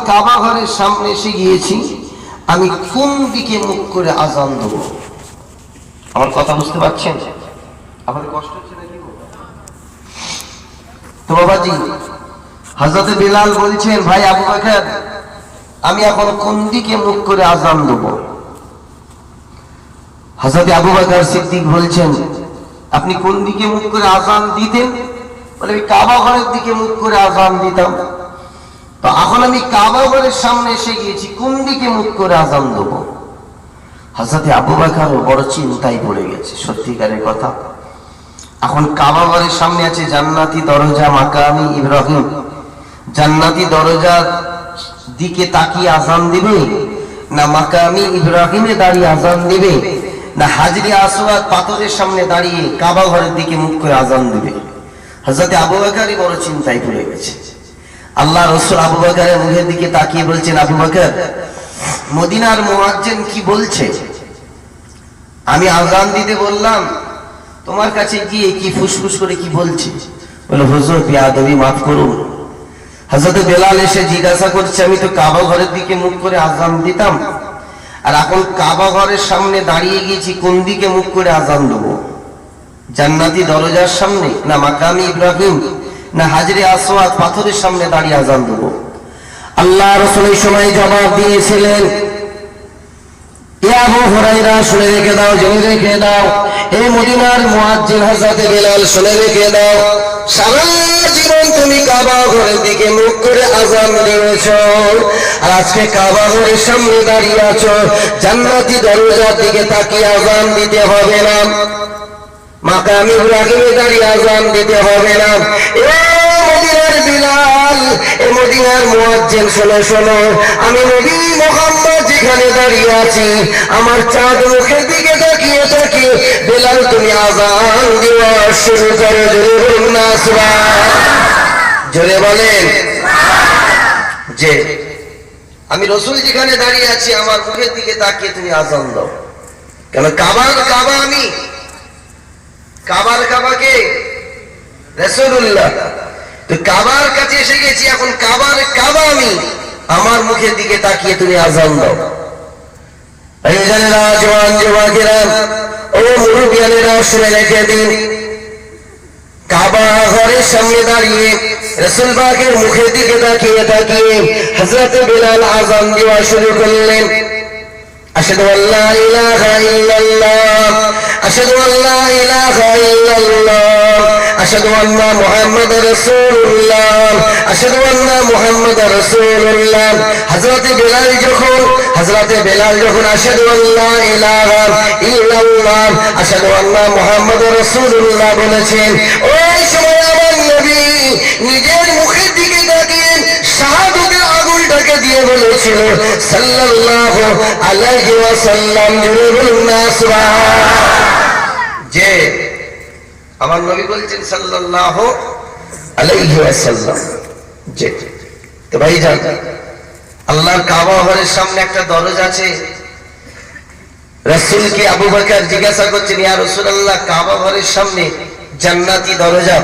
কাবা ঘরের সামনে এসে গিয়েছি, আমি কোন দিকে মুখ করে আজান দেব? আমার কথা বুঝতে পারছেন? আপনাদের কষ্ট হচ্ছে নাকি? তো বাবাজি, হযরতে বিলাল বলছেন, ভাই আবু বকর, আমি এখন কোন দিকে মুখ করে আজান দেব? হযরতে আবু বকর সিদ্দিক বলছেন, আপনি কোন দিকে মুখ করে আজান দিতেন? বলে, আমি কাবা ঘরের দিকে মুখ করে আজান দিতাম। তো এখন আমি কাবা ঘরের সামনে এসে গিয়েছি, কোন দিকে মুখ করে আজান দেব? হযরতে আবু বকর বড় চিন্তায় পড়ে গেছে, সত্যিকারের কথা। এখন কাবা ঘরের সামনে আছে জান্নাতি দরজা মাকামি ইব্রাহিম, জান্নাতি দরজার দিকে তাকিয়ে আজান দিবে, না মাকামি ইব্রাহিমে দাঁড়িয়ে আজান দিবে, না হাজরি আসওয়াদ পাথরের সামনে দাঁড়িয়ে কাবা ঘরের দিকে মুখ করে আজান দিবে? হযরতে আবু বকরই বড় চিন্তায় পড়ে গেছে। আল্লাহ রাসূল আবু বকরের মুখের দিকে তাকিয়ে বলছেন, আবু বকর, মদিনার মুয়াজ্জিন কি বলছে? আমি আজান দিতে বললাম, তোমার কাছে গিয়ে কি ফুসফুস করে কি বলছে? বলে, হুজুর বেয়াদবি মাফ করুন। হযরতে বেলাল এসে জিজ্ঞাসা করছে, আমি তো কাবা ঘরের দিকে মুখ করে আজান দিতাম, আর এখন কাবা ঘরের সামনে দাঁড়িয়ে গিয়েছি, কোন দিকে মুখ করে আজান দেবো? জান্নাতি দরজার সামনে, না মাকামি ইব্রাহিম, না হাজরে আসওয়াদ পাথরের সামনে দাঁড়িয়ে আজান দেবো? আল্লাহ রাসূল এই সময় জবাব দিয়েছিলেন, এ আবু হুরায়রা, শুনে রেখে দাও, জেনে রেখে দাও, এই মদিনার মুয়াজ্জিন হযরতে বেলাল, শুনে রেখে দাও, সারা জীবন তুমি কাবা ঘরের দিকে মুখ করে আজান দিয়েছো, আর আজকে কাবা ঘরের সামনে দাঁড়িয়ে আছো, জান্নাতি দরজার দিকে তাকিয়ে আজান দিতে হবে না, মাকামি ইব্রাহিমে দাঁড়িয়ে আজান দিতে হবে না। মদিনার বিলাল, এ মদিনার মুয়াজ্জিন, শোনো শোনো, আমি নবী মুহাম্মদ যেখানে দাঁড়িয়ে আছি, আমার চাঁদ মুখের দিকে তাকিয়ে তাকিয়ে বিলাল তুমি আজান দেওয়া শুরু করো। জোরে বলুন না সুবহান। জোরে বলেন যে আমি রাসূল যেখানে দাঁড়িয়ে আছি, আমার মুখের দিকে তাকিয়ে তুমি আজান দাও। কেন? কাবার কাবা আমি, কাবার কাবাকে রাসূলুল্লাহ। তো কাবার কাছে এসে গেছি, এখন কাবার কাবা আমি, আমার মুখের দিকে তাকিয়ে তুমি আজান দাও। এই জানেরা, জওয়ান যুবকেরা, ও মুরব্বিয়ানেরা, শুনে রেখে দিন, কাবা ঘরের সামনে দাঁড়িয়ে রাসূল পাকের মুখের দিকে তাকিয়ে তাকিয়ে হযরত বিলাল আজান দেওয়া শুরু করলেন। আশহাদু আল্লা ইলাহা ইল্লাল্লাহ, আশহাদু আল্লা ইলাহা ইল্লাল্লাহ, আশহাদু আন্না মুহাম্মাদুর রাসূলুল্লাহ, আশহাদু আন্না মুহাম্মাদুর রাসূলুল্লাহ। হযরত বেলাল যখন আশহাদু আল্লা ইলাহা ইল্লাল্লাহ, আশহাদু আন্না মুহাম্মাদুর রাসূলুল্লাহ বলেছেন, ওই সময় আমার নবী নিজের মুখের দিকে তাকিয়ে শাহাদাতের আগুনটাকে দিয়ে বলেছিল, সাল্লাল্লাহু আলাইহি ওয়াসাল্লাম। জোরে বলুন না সুবহান। যে আমার নবী বলছেন সাল্লাল্লাহু আলাইহি ওয়াসাল্লাম। যে তো ভাইজান, আল্লাহর কাবা ঘরের সামনে একটা দরজা আছে। রাসূলকে আবু বকর জিজ্ঞাসা করছেন, ইয়া রাসূলুল্লাহ, কাবা ঘরের সামনে জান্নাতি দরজা,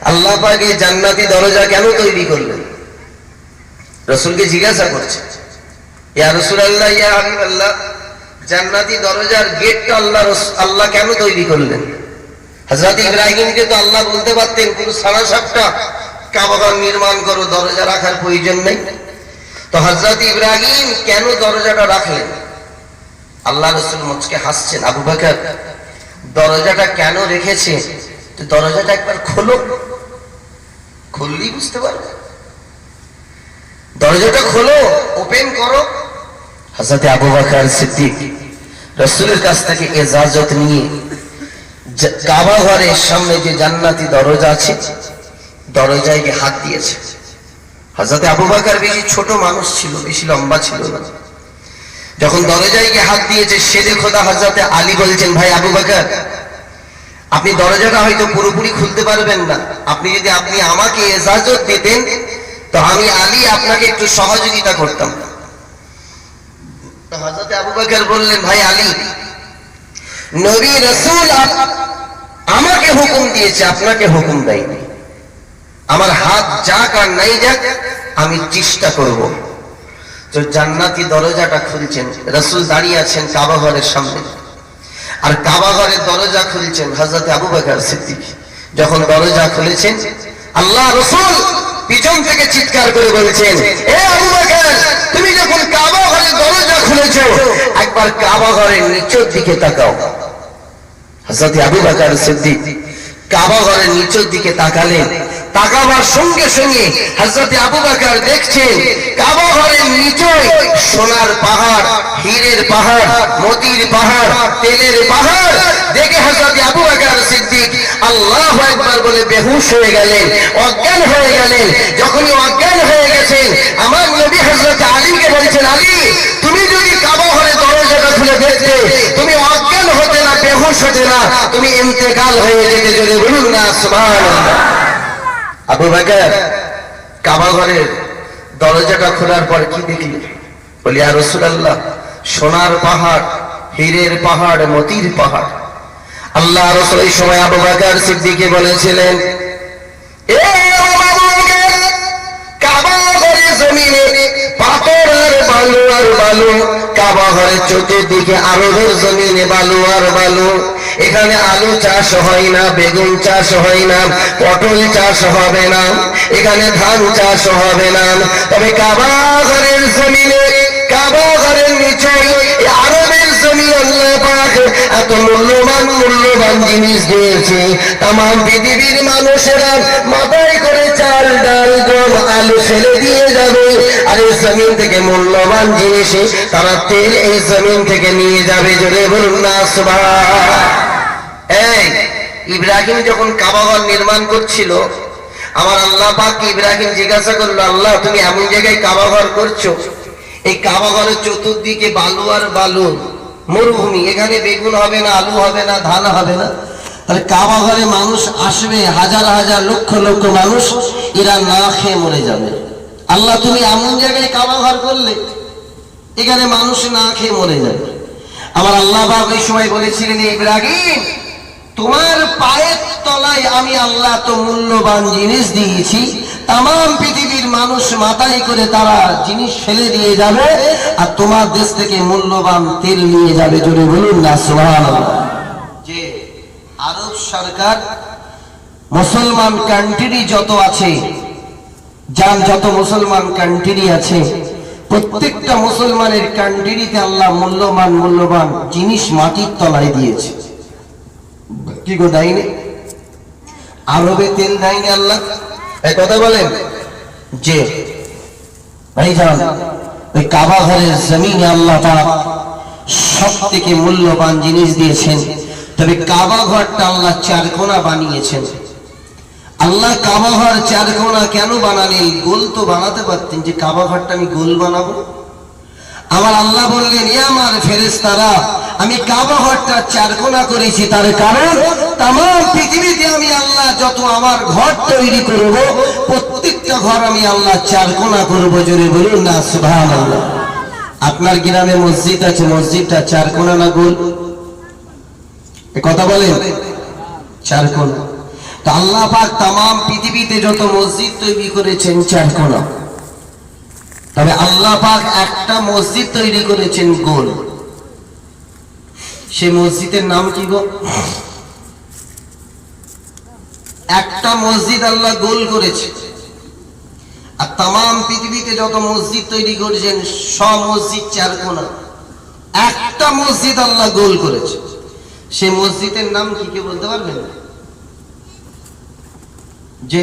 আল্লাহ পাক এই জান্নাতি দরজা কেন তৈরি করলেন? রাসূলকে জিজ্ঞাসা করছে, ইয়া রাসূলুল্লাহ, ইয়া হাবিবাল্লাহ, জান্নাতি দরজার গেটটা আল্লাহ কেন তৈরি করলেন? হযরত ইব্রাহিমকে তো আল্লাহ বলতে পারতেন, পুরো সারা সাতটা কাবা ঘর নির্মাণ করো, দরজা রাখার প্রয়োজন নেই। তো হযরত ইব্রাহিম কেন দরজাটা রাখলেন? আল্লাহ রাসূল মুচকে হাসছেন, আবু বকর, দরজাটা কেন রেখেছে, তো দরজাটা একবার খোলো, খুললেই বুঝতে পারবে। দরজাটা খোলো, ওপেন করো। হযরত আবু বকর সিদ্দিক রাসূলের কাছ থেকে ইজাজত নিয়ে কাবা ঘরের সামনে যে জান্নাতি দরজা আছে, দরজায় গিয়ে হাত দিয়েছে। হযরত আবু বকর বেশি ছোট মানুষ ছিল, বেশি লম্বা ছিল না। যখন দরজায় গিয়ে হাত দিয়েছে, শেরে খোদা হযরত আলী বলছেন, ভাই আবু বকর, আপনি দরজাটা হয়তো পুরোপুরি খুলতে পারবেন না, আপনি আমাকে ইজাজত দিতেন, তো আমি আলী আপনাকে একটু সহযোগিতা করতাম। তো হযরত আবু বকর বললেন, ভাই আলী, নবী রাসূল আমাকে হুকুম দিয়েছে, আপনাকে হুকুম দেয়নি। আমার হাত যাক আর নাই যাক, আমি চেষ্টা করব। তো জান্নাতি দরজাটা খুলছেন, রাসূল দাঁড়িয়ে আছেন কাবা ঘরের সামনে, আর কাবা ঘরের দরজা খুলছেন হযরত আবু বকর সিদ্দিক। যখন দরজা খুলেছেন, আল্লাহ রাসূল পিছন থেকে চিৎকার করে বলছেন, এ আবু বকর, তুমি যখন কাবা ঘরের দরজা খুলেছো, একবার কাবা ঘরের নিচের দিকে তাকাও। হযরত আবু বকর সিদ্দিক কাবা ঘরের নিচের দিকে তাকালেন। তাকাবার সঙ্গে সঙ্গে হযরত আবু বকর দেখছেন কাবা ঘরের নিচে সোনার পাহাড়, হীরের পাহাড়, মতির পাহাড়, তেলের পাহাড় দেখে হযরত আবু বকর সিদ্দিক আল্লাহু আকবার বলে বেহুশ হয়ে গেলেন, অজ্ঞান হয়ে গেলেন। যখনই অজ্ঞান হয়ে গেছেন, আমার নবী হযরত আলীকে বলছেন, আলী, তুমি যদি কাবা ঘরের দরজাটা খুলে দেখতে, তুমি অজ্ঞান হতে না, বেহুশ হতে না, তুমি ইন্তেকাল হয়ে যেতে। জোরে বলুন না সুবহানাল্লাহ। আবু বকর কাবা ঘরের দরজাটা খোলার পর কি দেখলেন? বলি, ইয়া রাসূলুল্লাহ, সোনার পাহাড়, হীরের পাহাড়, মতির পাহাড়। আল্লাহ রাসূল এই সময় আবু বকর সিদ্দিককে বলেছিলেন, এ আবু বকর, কাবা ঘরের জমিনে পাথর আর বালু আর বালু, কাবা ঘরের চতুর্দিকে আরবের জমিনে বালু আর বালু। এখানে আলু চাষ হয় না, বেগুন চাষ হয় না, পটল চাষ হবে না, এখানে ধান চাষ হবে না। তবে কাবা ঘরের জমিনে, কাবা ঘরের নিচে আরবের জমিনে আল্লাহ পাক এত মূল্যবান মূল্যবান জিনিস দিয়েছে, তাম পৃথিবীর মানুষেরা মাথায় করে চাল, ডাল, গম, আলু ফেলে দিয়ে যাবে, আর এই জমিন থেকে মূল্যবান জিনিস তারা তেল এই জমিন থেকে নিয়ে যাবে। জোরে বলুন না সুবহানাল্লাহ। এই ইব্রাহিম যখন কাবা ঘর নির্মাণ করছিল, আমার আল্লাহ পাক ইব্রাহিম জিজ্ঞাসা করলো, আল্লাহ, তুমি এমন জায়গায় কাবা ঘর করছো, এই কাবা ঘরের চতুর্দিকে বালু আর বালু, মরুভূমি, এখানে বেগুন হবে না, আলু হবে না, ধান হবে না, তাহলে কাবা ঘরে মানুষ আসবে, হাজার হাজার লক্ষ লক্ষ মানুষ, এরা না খেয়ে মরে যাবে। আল্লাহ, তুমি এমন জায়গায় কাবা ঘর করলে এখানে মানুষ না খেয়ে মরে যাবে। আমার আল্লাহ পাক ওই সময় বলেছিলেন, ইব্রাহিম, তোমার পায়ের তলায় আমি আল্লাহ তো মূল্যবান জিনিস দিয়েছি, তাম পৃথিবীর মানুষ মাথায় করে তারা জিনিস ফেলে দিয়ে যাবে, আর তোমার দেশ থেকে মূল্যবান তেল নিয়ে যাবে। জোরে বলুন না সুবহানাল্লাহ। যে আরব সরকার মুসলমান কান্ট্রি যত আছে, যার যত মুসলমান কান্ট্রি আছে, প্রত্যেকটা মুসলমানের কান্ট্রিতে আল্লাহ মূল্যবান মূল্যবান জিনিস মাটির তলায় দিয়েছে। কি গো, দেয়নি? আরবে তেল দেয়নি আল্লাহ? এই কথা বলেন যে ভাইজান, ওই কাবা ঘরের জমিনে আল্লাহ পাক সব থেকে মূল্যবান জিনিস দিয়েছেন। তবে কাবা ঘরটা আল্লাহ চারকোনা বানিয়েছেন। আল্লাহ কাবা ঘর চারকোনা কেন বানালেন? গোল তো বানাতে পারতেন, যে কাবা ঘরটা আমি গোল বানাবো। আমার আল্লাহ বললেন, এ আমার ফেরেশতারা, আমি কাবা ঘরটা চারকোনা করেছি, তার কারণ তাম পৃথিবীতে আমি আল্লাহ যত আমার ঘর তৈরি করব, প্রত্যেকটা ঘর আমি আল্লাহ চারকোনা করব। জোরে বলুন না সুবহানাল্লাহ। আপনার গ্রামে মসজিদ আছে, মসজিদটা চারকোনা না গোল? এ কথা বলেন, চারকোনা। তো আল্লাহ পাক তাম পৃথিবীতে যত মসজিদ তৈরি করেছেন চারকোনা, তবে আল্লাহ পাক একটা মসজিদ তৈরি করেছেন গোল। সে মসজিদের নাম কি গো? একটা মসজিদ আল্লাহ গোল করেছে, আর তাম পৃথিবীতে যত মসজিদ তৈরি করেছেন সব মসজিদ চারকোনা। একটা মসজিদ আল্লাহ গোল করেছে, সে মসজিদের নাম কি, কে বলতে পারবেন? যে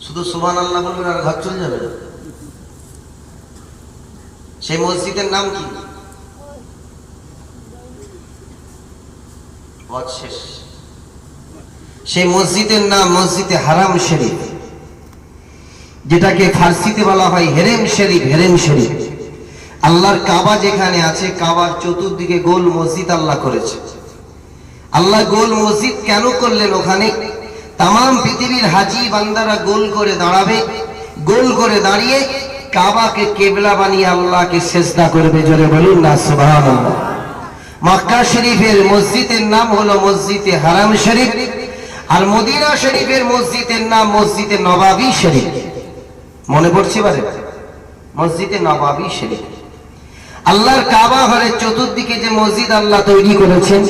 শুধু সুবহানাল্লাহ বলবেন আর ঘর চলে যাবে। সেই মসজিদের নাম কি? সেই মসজিদের নাম মসজিদে হারাম শরীফ, যেটাকে ফার্সিতে বলা হয় হেরেম শরীফ। হেরেম শরীফ আল্লাহর কাবা যেখানে আছে, কাবার চতুর্দিকে গোল মসজিদ আল্লাহ করেছে। আল্লাহ গোল মসজিদ কেন করলেন? ওখানে তাম পৃথিবীর হাজি বান্দারা গোল করে দাঁড়াবে, গোল করে দাঁড়িয়ে কাবাকে কেবলা বানিয়ে আল্লাহকে সিজদা করবে। জোরে বলুন না সুবহানাল্লাহ। মক্কা শরীফের মসজিদের নাম হলো মসজিদে হারাম শরীফ, আর মদিনা শরীফের মসজিদের নাম মসজিদে নবাবী শরীফ। মনে পড়ছে বারে? মসজিদে নবাবী শরীফ। আল্লাহর কাবা ঘরের চতুর্দিকে যে মসজিদ আল্লাহ তৈরি করেছেন,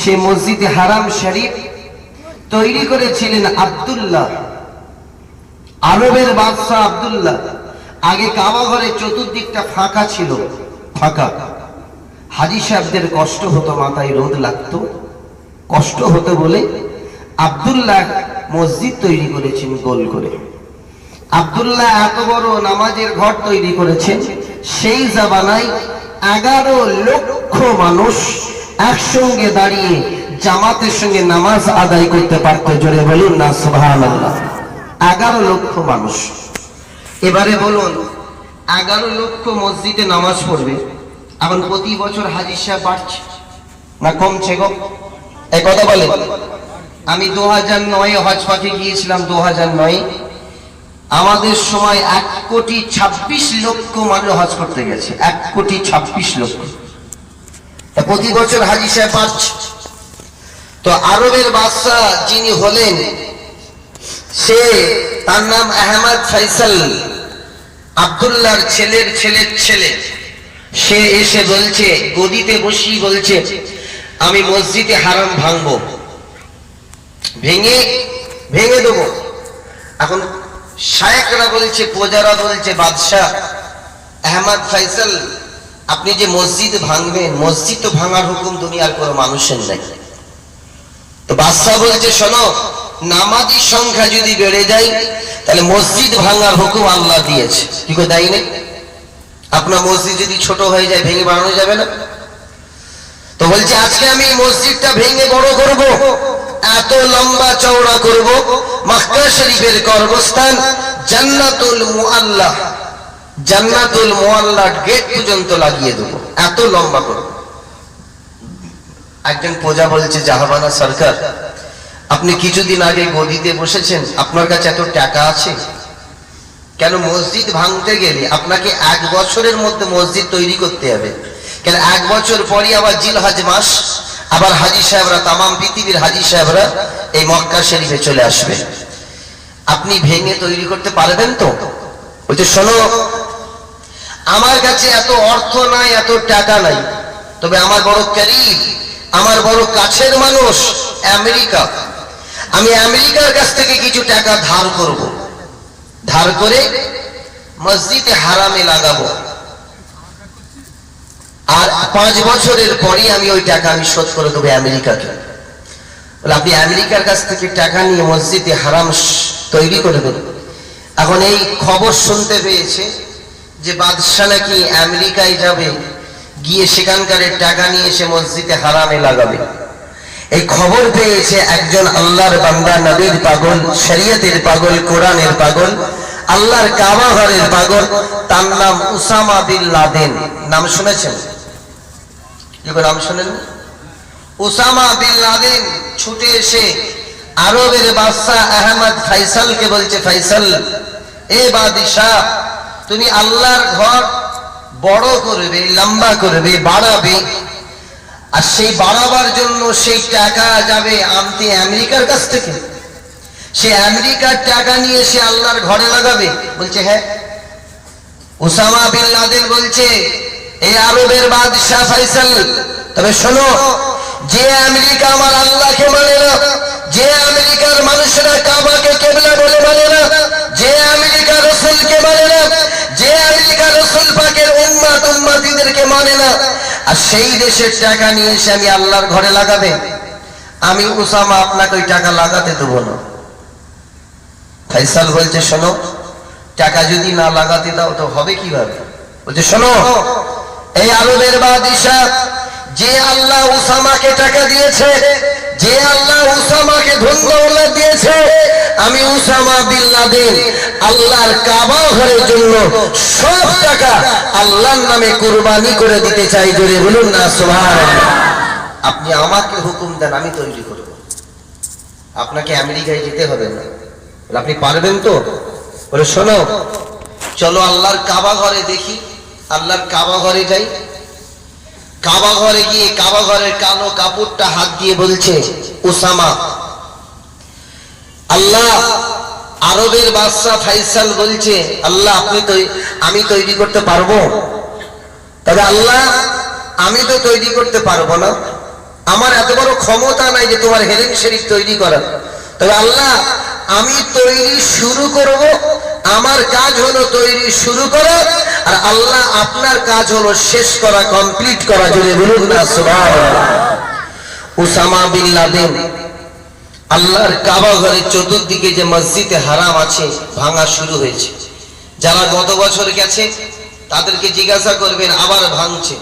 সে মসজিদে হারাম শরীফ তৈরি করেছিলেন আব্দুল্লাহ, আরবের বাদশাহ আব্দুল্লাহ। আগে কাবা ঘরের চতুর্দিকটা ফাঁকা ছিল, ফাঁকা। হাজী সাহেবদের কষ্ট হতো, মাথায় রোদ লাগতো, কষ্ট হতো বলে আব্দুল্লাহ মসজিদ তৈরি করেছেন গোল করে। আব্দুল্লাহ এত বড় নামাজের ঘর তৈরি করেছেন, সেই জামানায় 11 লক্ষ মানুষ একসঙ্গে দাঁড়িয়ে জামাতের সঙ্গে নামাজ আদায় করতে পারত। জোরে বলুন না সুবহানাল্লাহ। 11 লক্ষ মানুষ। এবারে বলুন 11 লক্ষ মসজিদে নামাজ পড়বে, এখন প্রতি বছর হাজী সাহেব বাড়ছে না কমছে গো? এই কথা বলে। আমি 2009 হজ পাকে গিয়েছিলাম। 2009 আমাদের সময় 1,26,00,000 মানুষ হজ করতে গেছে। 1,26,00,000। প্রতি বছর হাজী সাহেব বাড়ছে। তো আরবের বাদশাহ যিনি হলেন, সে তার নাম আহমদ ফয়সাল, আব্দুল্লাহর ছেলের ছেলের ছেলে। সে এসে বলছে, গদিতে বসি বলছে, আমি মসজিদে হারাম ভাঙবো, ভেঙে দেবো। এখন শায়েখরা বলছে, প্রজারা বলছে, বাদশাহ আহমদ ফয়সাল, আপনি যে মসজিদ ভাঙবেন, মসজিদ তো ভাঙার হুকুম দুনিয়ার কোনো মানুষের নাই। তো বাদশাহ বলছে, শোনো, নামাজি সংখ্যা যদি বেড়ে যায় তাহলে মসজিদ ভাঙার হুকুম আল্লাহ দিয়েছে। কি করে দেয়নি? আপনার মসজিদ যদি ছোট হয়ে যায়, ভেঙে বানানো যাবে না? তো বলছে, আজকে আমি মসজিদটা ভেঙে বড় করব, এত লম্বা চওড়া করব, মক্কা শরীফের গর্ভস্থান জান্নাতুল মুআল্লা, জান্নাতুল মুআল্লার গেট পর্যন্ত লাগিয়ে দেবো, এত লম্বা করব। একজন প্রজা বলছে, জাহাবানা সরকার, আপনি কিছুদিন আগে গদিতে বসেছেন, আপনার কাছে এত টাকা আছে কেন? মসজিদ ভাঙতে গেলে আপনাকে 1 বছরের মধ্যে মসজিদ তৈরি করতে হবে। কেন 1 বছর পরই আবার জিলহজ মাস, আবার হাজী সাহেবরা, তামাম পৃথিবীর হাজী সাহেবরা এই মক্কা শরীফে চলে আসবে। আপনি ভেঙে তৈরি করতে পারবেন তো? বলছে, শোনো, আমার কাছে এত অর্থ নাই, এত টাকা নাই, তবে আমার বড় করিব, আমার বড় কাছের মানুষ আমেরিকা, আমি আমেরিকার কাছ থেকে কিছু টাকা ধার করব, ধার করে মসজিদে হারামে লাগাবো, আর 5 বছরের পরে আমি ওই টাকা আমি শোধ করে দেবো আমেরিকাকে। বলে, আপনি আমেরিকার কাছ থেকে টাকা নিয়ে মসজিদে হারাম তৈরি করে দেবেন। এখন এই খবর শুনতে পেয়েছে যে বাদশাহ নাকি আমেরিকায় যাবে, গিয়ে সেখানকার টাকা নিয়ে এসে মসজিদে হারামে লাগাবে। এই খবর পেয়েছে একজন আল্লাহর বান্দা, নবীর পাগল, শরীয়তের পাগল, কোরআনের পাগল, আল্লাহর কাবা ঘরের পাগল। তার নাম উসামা বিন লাদেন। নাম শুনেছেন? নাম শুনেন? উসামা বিন লাদেন ছুটে এসে আরবের বাদশাহ আহমদ ফয়সালকে বলছে, ফয়সাল, এ বাদশাহ, তুমি আল্লাহর ঘর বড় করবে, লম্বা করবে, বাড়াবে, আর সেই বাড়াবার জন্য সেই টাকা যাবে আনতে আমেরিকার কাছ থেকে। সে আমেরিকার টাকা নিয়ে সে আল্লাহর ঘরে লাগাবে? বলছে, হ্যাঁ। উসামা বিন লাদেন বলছে, এই আরবের বাদশাহ ফয়সাল, তবে শোনো, যে আমেরিকা আমার আল্লাহকে মানে না, যে আমেরিকার মানুষরা কাবাকে কিবলা বলে মানে না, যে আমেরিকা রাসূলকে মানে না, যে আমেরিকা রাসূল পাকের উম্মতিদেরকে মানে না, আর সেই দেশের টাকা নিয়ে এসে আমি আল্লাহর ঘরে লাগাবে, আমি উসামা আপনাকে ওই টাকা লাগাতে দেবো না। ফয়সাল বলছে, শোনো, টাকা যদি না লাগাতে দাও তো হবে কিভাবে? বলছে, শোনো, এই আরবের বাদশাহ, যে আল্লাহ উসামাকে টাকা দিয়েছে, যে আল্লাহ উসামাকে ধন দৌলত দিয়েছে, আমি উসামা বিন লাদেন আল্লাহর কাবা ঘরের জন্য সব টাকা আল্লাহর নামে কুরবানি করে দিতে চাই। জোরে বলুন না সুবহানাল্লাহ। আপনি আমাকে হুকুম দেন, আমি তৈরি করব, আপনাকে আমেরিকায় যেতে হবে না। আপনি পারবেন তো? বলে, শোনো, চলো আল্লাহর কাবা ঘরে দেখি। আল্লাহর কাবা ঘরে যাই। কাবা ঘরে গিয়ে কাবা ঘরের কালো কাপড়টা হাত দিয়ে বলছে, উসামা, আল্লাহ আরবের বাদশা ফাইসাল বলছে, আল্লাহ আমি তৈরি করতে পারবো? তবে আল্লাহ আমি তো তৈরি করতে পারবো না, আমার এত বড় ক্ষমতা নাই যে তোমার হেরেম শরীফ তৈরি করা। তবে আল্লাহ আমি তৈরি শুরু করব, আমার কাজ হলো তৈরি শুরু করা, আর আল্লাহ আপনার কাজ হলো শেষ করা, কমপ্লিট করা। জোরে বলুন না সুবহানাল্লাহ। উসামা বিন লাদেন আল্লাহর কাবা ঘরের চতুর্দিকে যে মসজিদে হারাম আছে ভাঙা শুরু হয়েছে। যারা গত বছর গেছে তাদেরকে জিজ্ঞাসা করবেন আবার ভাঙছে।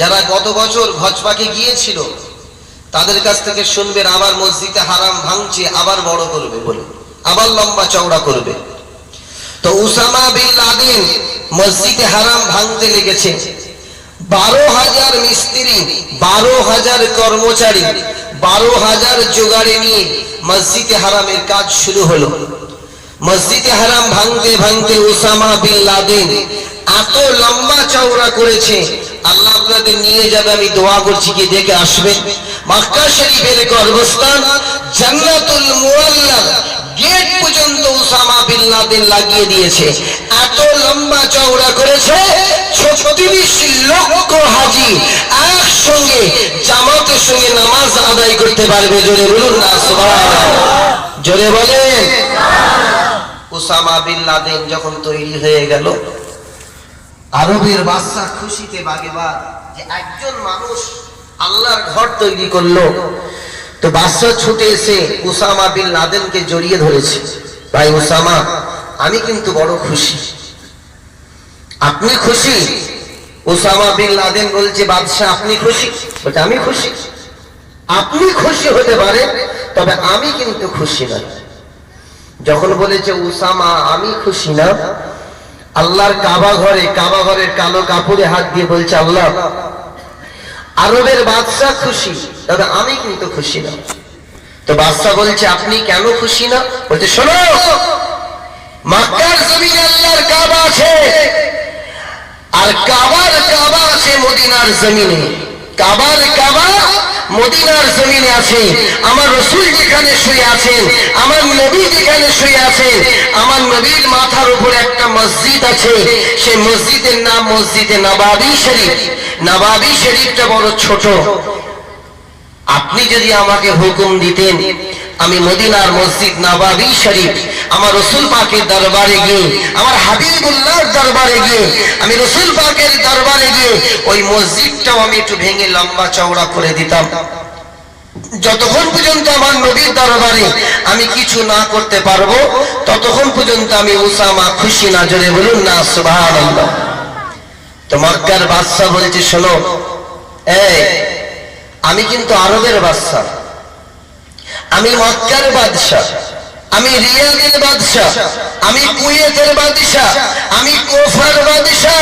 যারা গত বছর হজ পাকে গিয়েছিল তাদের কাছ থেকে শুনবেন আবার মসজিদে হারাম ভাঙছে, আবার বড় করবে বলে, আবার লম্বা চওড়া করবে। তো উসামা বিন লাদেন মসজিদে হারাম ভাঙতে লেগেছে। 12,000 মিস্ত্রি, 12,000 কর্মচারী, 12,000 জোগাড়ে নিয়ে মসজিদে হারামের কাজ শুরু হলো। মসজিদে হারাম ভাঙতে ভাঙতে উসামা বিন লাদেন এত লম্বা চওড়া করেছে, আল্লাহ আপনাদের নিয়ে যাবে, আমি দোয়া করছি কি দেখে আসবেন। মক্কা শরীফের গর্ভস্থান জান্নাতুল মুআল্লা গেট পর্যন্ত উসামা বিন লাদেন লাগিয়ে দিয়েছে। এত লম্বা চওড়া করেছে 36 লক্ষ হাজী একসঙ্গে জামাতের সঙ্গে নামাজ আদায় করতে পারবে। জোরে বলুন না সুবহানাল্লাহ। জোরে বলেন। উসামা বিন লাদেন যখন তৈরি হয়ে গেল, আরবের বাদশা খুশিতে বাগেবাগ যে একজন মানুষ আল্লাহর ঘর তৈরি করলো। তো বাদশা ছুটে এসে উসামা বিন লাদেনকে জড়িয়ে ধরেছে, ভাই উসামা আমি কিন্তু বড় খুশি, আপনি খুশি? উসামা বিন লাদেন বলছে, বাদশা আপনি খুশি? বলছে আমি খুশি। আপনি খুশি হতে পারে, তবে আমি কিন্তু খুশি না। যখন বলেছে উসামা আমি খুশি না, আল্লাহর কাবা ঘরের কালো কাপড়ে হাত দিয়ে বলছে, আল্লাহ আরবের বাদশা খুশি, তবে আমি কিন্তু খুশি না। তো বাদশা বলছে আপনি কেন খুশি না? বলছে শোনো, মক্কার জমিনে আল্লাহর কাবা আছে, আর কাবার কাবা আছে মদিনার জমিনে। কাবার কাবা মদিনার জমিনে আছে। আমার রাসূল যেখানে শুয়ে আছেন, আমার নবী যেখানে শুয়ে আছেন, আমার নবীর মাথার উপরে একটা মসজিদ আছে, সেই মসজিদের নাম মসজিদে নববী শরীফ। নববী শরীফটা বড় ছোট। আপনি যদি আমাকে হুকুম দিতেন, আমি মদিনার মসজিদ নববী শরীফ আমার রাসূল পাকের দরবারে গিয়ে, আমার হাবিবুল্লাহর দরবারে গিয়ে, আমি রাসূল পাকের দরবারে গিয়ে ওই মসজিদটাও আমি একটু ভেঙে লম্বা চওড়া করে দিতাম। যতক্ষণ পর্যন্ত আমার নবীর দরবারে আমি কিছু না করতে পারবো, ততক্ষণ পর্যন্ত আমি উসামা খুশি না। জোরে বলুন না সুবহানাল্লাহ। তো মক্কার বাদশা বলছে শোনো, এই আমি কিন্তু আরবের বাদশা, আমি মক্কার বাদশা, আমি রিয়াদের বাদশা, আমি কুয়েতের বাদশা, আমি কুফার বাদশা,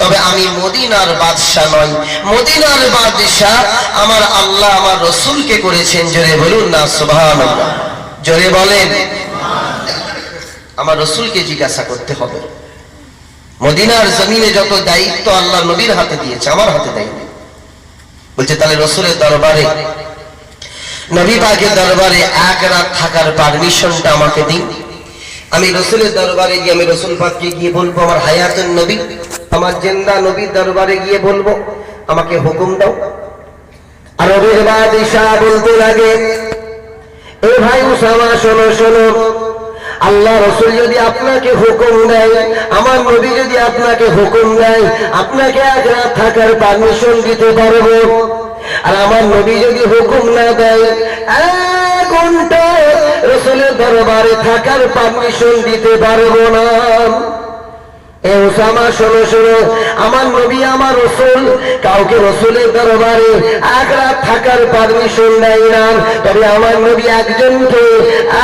তবে আমি মদিনার বাদশা নই। মদিনার বাদশা আমার আল্লাহ আমার রাসূলকে করেছেন। জোরে বলুন না সুবহানাল্লাহ। জোরে বলেন। আমার রাসূলকে জিজ্ঞাসা করতে হবে। মদিনার জমিনে যত দায়িত্ব আল্লাহ নবীর হাতে দিয়েছে, আমার হাতে দেয়নি। বলছে তাহলে রাসূলের দরবারে, নবী পাকের দরবারে এক রাত থাকার পারমিশনটা আমাকে দিন। আমি রাসূলের দরবারে গিয়ে আমি রাসূল পাককে গিয়ে বলবো, আমার হায়াতুন নবী, আমার জিন্দা নবীর দরবারে গিয়ে বলবো আমাকে হুকুম দাও। আরবের বাদশা বলতে লাগে, এ ভাই উসামা শোনো শোনো, আল্লাহ রাসূল যদি আপনাকে হুকুম দেয়, আমার নবী যদি আপনাকে হুকুম দেয়, আপনাকে এক রাত থাকার পারমিশন দিতে পারবো। আর আমার নবী যদি হুকুম না দেয়, 1 ঘন্টা রাসূলের দরবারে থাকার পারমিশন দিতে পারবো না। এ উসামা শোনো শোনো, আমার নবী আমার রাসূল কাউকে রাসূলের দরবারে এক রাত থাকার পারমিশন দেয় না, তবে আমার নবী একজনকে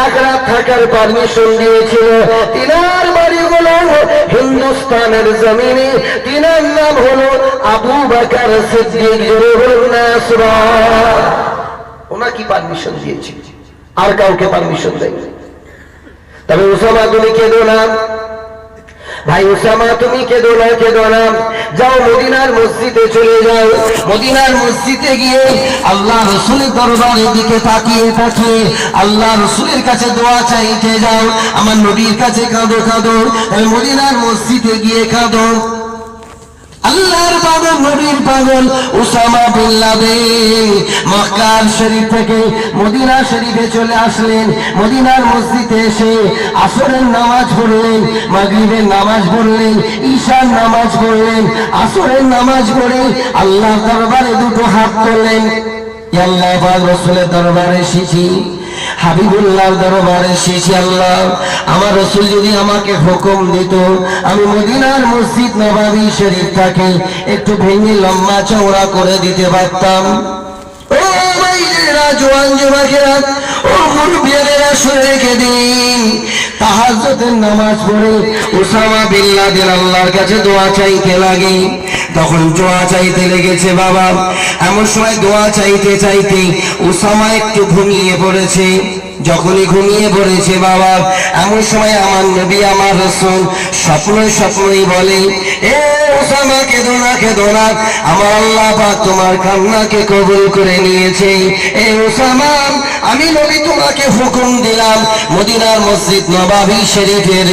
এক রাত থাকার পারমিশন দিয়েছিল। তিনার বাড়ি হলো হিন্দুস্তানের জমিনে, তিনার নাম হলো আবু বকর সিদ্দিক। জোরে বলুন না সুবহানাল্লাহ। ওনাকে পারমিশন দিয়েছে, আর কাউকে পারমিশন দেয়নি। তবে উসামা তুমি কেঁদো না, ভাই উসামা তুমি কেঁদো না, যাও মদিনার মসজিদে চলে যাও। মদিনার মসজিদে গিয়ে আল্লাহ রাসূলের দরবারের দিকে তাকিয়ে আল্লাহ রাসূলের কাছে দোয়া চাইতে যাও। আমার নবীর কাছে কাঁদো, মদিনার মসজিদে গিয়ে কাঁদো। আল্লাহর পাগল, নবীর পাগল উসামা বিন লাদেন মক্কা শরীফ থেকে মদিনা শরীফে চলে আসলেন। মদিনার মসজিদে এসে আসরের নামাজ পড়লেন, মাগরিবের নামাজ পড়লেন, ঈশার নামাজ পড়লেন। আসরের নামাজ পড়ে আল্লাহর দরবারে দুটো হাত তুললেন। আল্লাহ পাক রাসূলের দরবারে এসেছি, হাবিবুল্লাহর দরবারে এসেছি। আল্লাহ আমার রাসূল যদি আমাকে হুকুম দিত, আমি মদিনার মসজিদ নববী শরীফটাকে একটু ভেঙে লম্বা চওড়া করে দিতে পারতাম। ও ভাইরা, জওয়ান যুবকেরা, ও মুরব্বিয়েরা, শুনে রেখে দিন। তাহাজ্জুদের নামাজ পড়ে উসামা বিন লাদেন আল্লাহর কাছে দোয়া চাইতে লাগে। তখন দোয়া চাইতে লেগেছে বাবা। এমন সময় দোয়া চাইতে চাইতে উসামা একটু ঘুমিয়ে পড়েছে। যখনই ঘুমিয়ে পড়েছে বাবা, এমন সময় আমার নবী, আমার রাসূল স্বপ্নই বলে, এ উসামা কেঁদো না, আমার আল্লাহ পাক তোমার কান্নাকে কবুল করে নিয়েছে। এ উসামা, আমি নবী তোমাকে হুকুম দিলাম, মদিনার মসজিদ নববী শরীফের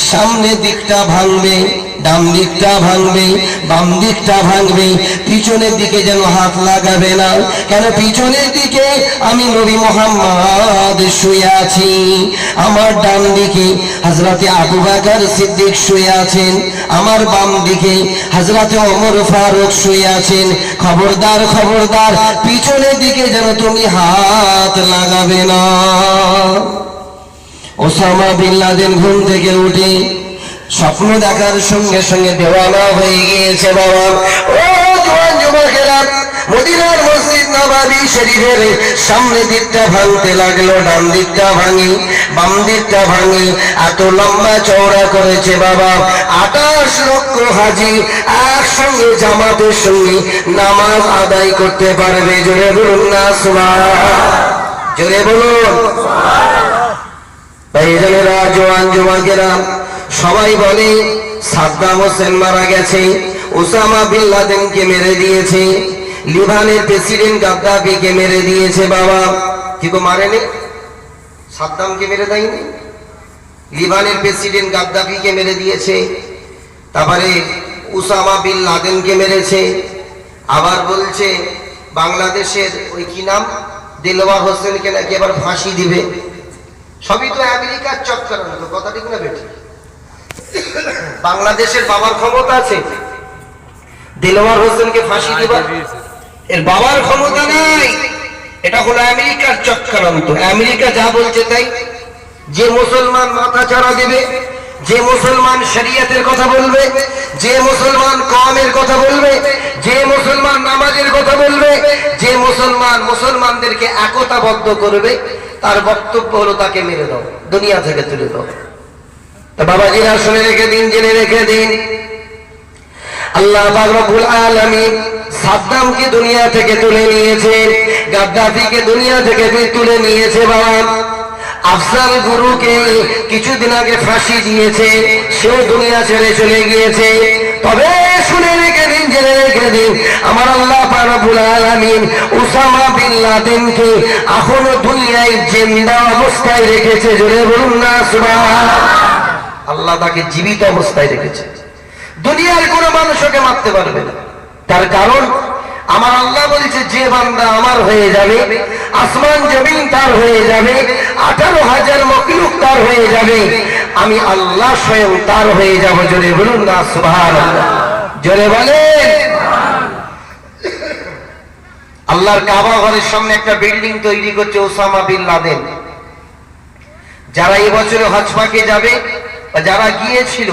সামনের দিকটা ভাঙবে, ডান দিকটা ভাঙবে, বাম দিকটা ভাঙবে, পিছনের দিকে যেন হাত লাগাবে না। কেন পিছনের দিকে আমি নবী মুহাম্মদ শুয়ে আছি, আমার ডান দিকে হযরতে আবু বকর সিদ্দিক শুয়ে আছেন, আমার বাম দিকে হযরতে ওমর ফারুক শুয়ে আছেন। খবরদার পিছনের দিকে যেন তুমি হাত লাগাবে না। ওসামা বিন লাদেন ঘুম থেকে উঠে স্বপ্ন দেখার সঙ্গে সঙ্গে দেওয়ানা হয়ে গিয়েছে বাবা। ও জওয়ান যুবকেরা, মদিনার মসজিদ নববী শরীফের সামনে দিকটা ভাঙতে লাগলো, ডান দিকটা ভাঙি, বাম দিকটা ভাঙি, এত লম্বা চওড়া করেছে বাবা। 28 লক্ষ হাজি একসঙ্গে জামাতের সঙ্গে নামাজ আদায় করতে পারবে। জোরে বলুন না সুবহানাল্লাহ, জোরে বলুন সুবহানাল্লাহ। তাই জনেরা, জওয়ান যুবকেরা, সবাই বলে সাদ্দাম হোসেন মারা গেছে, ওসামা বিন লাদেনকে মেরে দিয়েছে, লিবানের প্রেসিডেন্ট গাদ্দাফিকে মেরে দিয়েছে বাবা। কিন্তু মারেনি, সাদ্দামকে মেরে দেয়নি, লিবানের প্রেসিডেন্ট গাদ্দাফিকে মেরে দিয়েছে, তারপরে ওসামা বিন লাদেনকে মেরেছে। আবার বলছে বাংলাদেশের ওই কি নাম, দেলোয়ার হোসেনকে নাকি এবার ফাঁসি দিবে। সবই তো আমেরিকার চক্রান্ত, কথা ঠিক না বেঠিক? বাংলাদেশের বাবার ক্ষমতা আছে দেলোয়ার হোসেনকে ফাঁসি দিবার? এর বাবার ক্ষমতা নাই। এটা হলো আমেরিকার চক্রান্ত। আমেরিকা যা বলছে তাই। যে মুসলমান মাথা চাড়া দেবে, যে মুসলমান শরীয়তের কথা বলবে, যে মুসলমান কওমের কথা বলবে, যে মুসলমান নামাজের কথা বলবে, যে মুসলমানদেরকে একতাবদ্ধ করবে, তার বক্তব্য হলো তাকে মেরে দাও, দুনিয়া থেকে তুলে দাও। তা বাবাজিরা শুনে রেখে দিন, জেনে রেখে দিন, আল্লাহ পাক রব্বুল আলামিন সাদ্দামকে দুনিয়া থেকে তুলে নিয়েছে, গাদ্দাফিকে দুনিয়া থেকে তুলে নিয়েছে বাবা। আফজাল গুরুকে কিছুদিন আগে ফাঁসি দিয়েছে, সেও দুনিয়া ছেড়ে চলে গিয়েছে। তবে শুনে রেখে দিন, জেনে রেখে দিন, আমার আল্লাহ পাক রব্বুল আলামিন ওসামা বিন লাদেনকে এখনো দুনিয়ায় জিন্দা অবস্থায় রেখেছে। জোরে বলুন না সুবহানাল্লাহ। আল্লাহ তাকে জীবিত অবস্থায় রেখেছে। দুনিয়ার কোনো মানুষকে মারতে পারবে না। তার কারণ আমার আল্লাহ বলেছে, যে বান্দা আমার হয়ে যাবে, আসমান জমিন তার হয়ে যাবে, 18,000 মখলুক তার হয়ে যাবে, আমি আল্লাহ স্বয়ং তার হয়ে যাব। জোরে বলুন না সুবহানাল্লাহ, জোরে বলেন। আল্লাহর কাবা ঘরের সামনে একটা বিল্ডিং তৈরি করছে ওসামা বিন লাদেন। যারা এই বছরে হজ পাকে যাবে বা যারা গিয়েছিল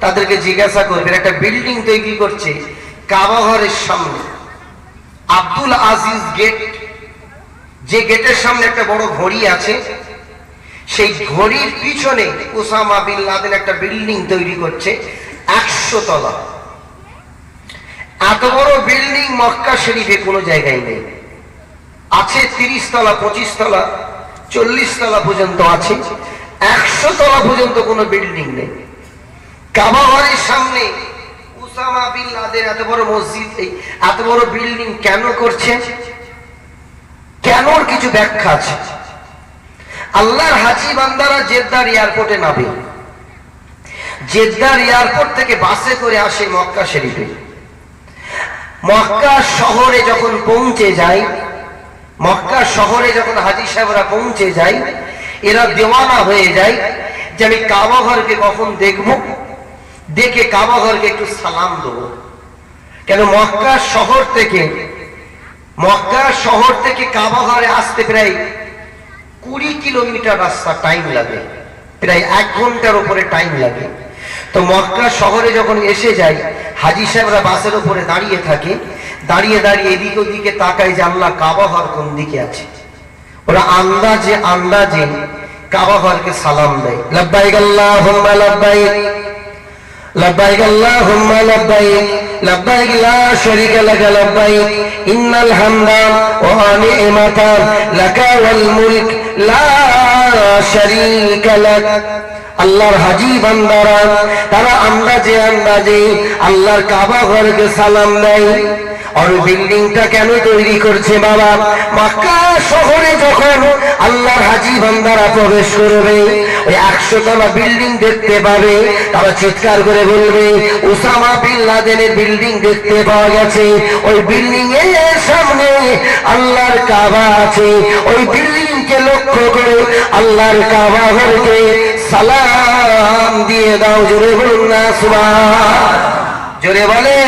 তাদেরকে জিজ্ঞাসা করবেন, একটা বিল্ডিং তৈরি করছে কাবা ঘরের সামনে। আব্দুল আজিজ গেট, যে গেটের সামনে একটা বড় ঘড়ি আছে, সেই ঘড়ির পিছনে ওসামা বিন লাদেন একটা বিল্ডিং তৈরি করছে 100 তলা। এত বড় বিল্ডিং মক্কা শরীফে কোনো জায়গায় নেই। আছে 30 তলা, 25 তলা, 40 তলা পর্যন্ত আছে, 100 তলা পর্যন্ত কোনো বিল্ডিং নেই। কাবা ঘরের সামনে উসামা বিন লাদেন এত বড় মসজিদ, এই এত বড় বিল্ডিং কেন করছেন? কেন কিছু ব্যাখ্যা আছে। আল্লাহর হাজী বান্দারা জেদ্দার এয়ারপোর্টে নামে, জেদ্দার এয়ারপোর্ট থেকে বাসে করে আসে মক্কা শরীফে। মক্কা শহরে যখন পৌঁছে যায়, মক্কা শহরে যখন হাজী সাহেবরা পৌঁছে যায়, এরা দেওয়ানা হয়ে যায় যে আমি কাবা ঘরকে কখন দেখব, দেখে কাবা ঘরকে একটু সালাম দেবো। কেন মক্কা শহর থেকে কাবা ঘরে আসতে প্রায় 20 কিলোমিটার রাস্তা টাইম লাগে, প্রায় 1 ঘন্টার উপরে টাইম লাগে। তো মক্কা শহরে যখন এসে যায়, হাজী সাহেবরা বাসের উপরে দাঁড়িয়ে থাকে, দাঁড়িয়ে দাঁড়িয়ে এদিক ওদিকে তাকায় যে আল্লাহ কাবা ঘর কোন দিকে আছে। ওরা আন্দাজে কাবা ঘরকে সালাম দেয়, লাব্বাইক আল্লাহুম্মা লাব্বাইক, লাব্বাইক আল্লাহুম্মা লাব্বাইক, লাব্বাইক লা শারীকা লাকা লাব্বাইক, ইন্নাল হামদা ওয়া নি'মাতা লাকা ওয়াল মুলক লা শারীকা লাক। আল্লাহর হাজী বান্দারা তারা আন্দাজে আল্লাহর কাবা ঘরকে সালাম দেয়। আর বিল্ডিংটা কেন তৈরি করছে বাবা? মক্কা শহরে যখন আল্লাহর হাজী বান্দারা প্রবেশ করবে, ওই 100 তলা বিল্ডিং দেখতে পাবে, তারা চিৎকার করে বলবে উসামা বিন লাদেনের বিল্ডিং দেখতে পাওয়া গেছে। ওই বিল্ডিং এর সামনে আল্লাহর কাবা আছে। ওই বিল্ডিং কে লক্ষ্য করে আল্লাহর কাবা ঘরকে সালাম দিয়ে দাও। জোরে বলুন না সুবহান, জোরে বলে।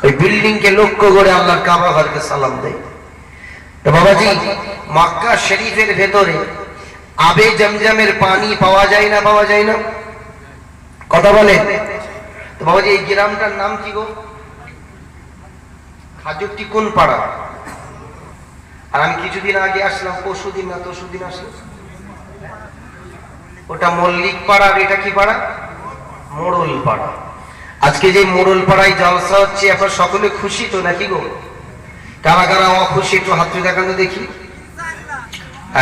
ওই বিল্ডিং কে লক্ষ্য করে আল্লাহর কাবা ঘরকে সালাম দেয়। তো বাবাজি, মক্কা শরীফের ভেতরে আবে জমজমের পানি পাওয়া যায় না? পাওয়া যায় না? কথা বলে। তো বাবাজি, এই গ্রামটার নাম কি গো? খাজুরটি কোন পাড়া? আর আমি কিছুদিন আগে আসলাম, পরশুদিন আসলাম, ওটা মল্লিক পাড়া, আর এটা কি পাড়া? মোড়ল পাড়া। আজকে যে মোড়ল পাড়ায় জলসা হচ্ছে, আপনার সকলে খুশি তো নাকি গো? কারা কারা অখুশি একটু হাত দেখান তো দেখি।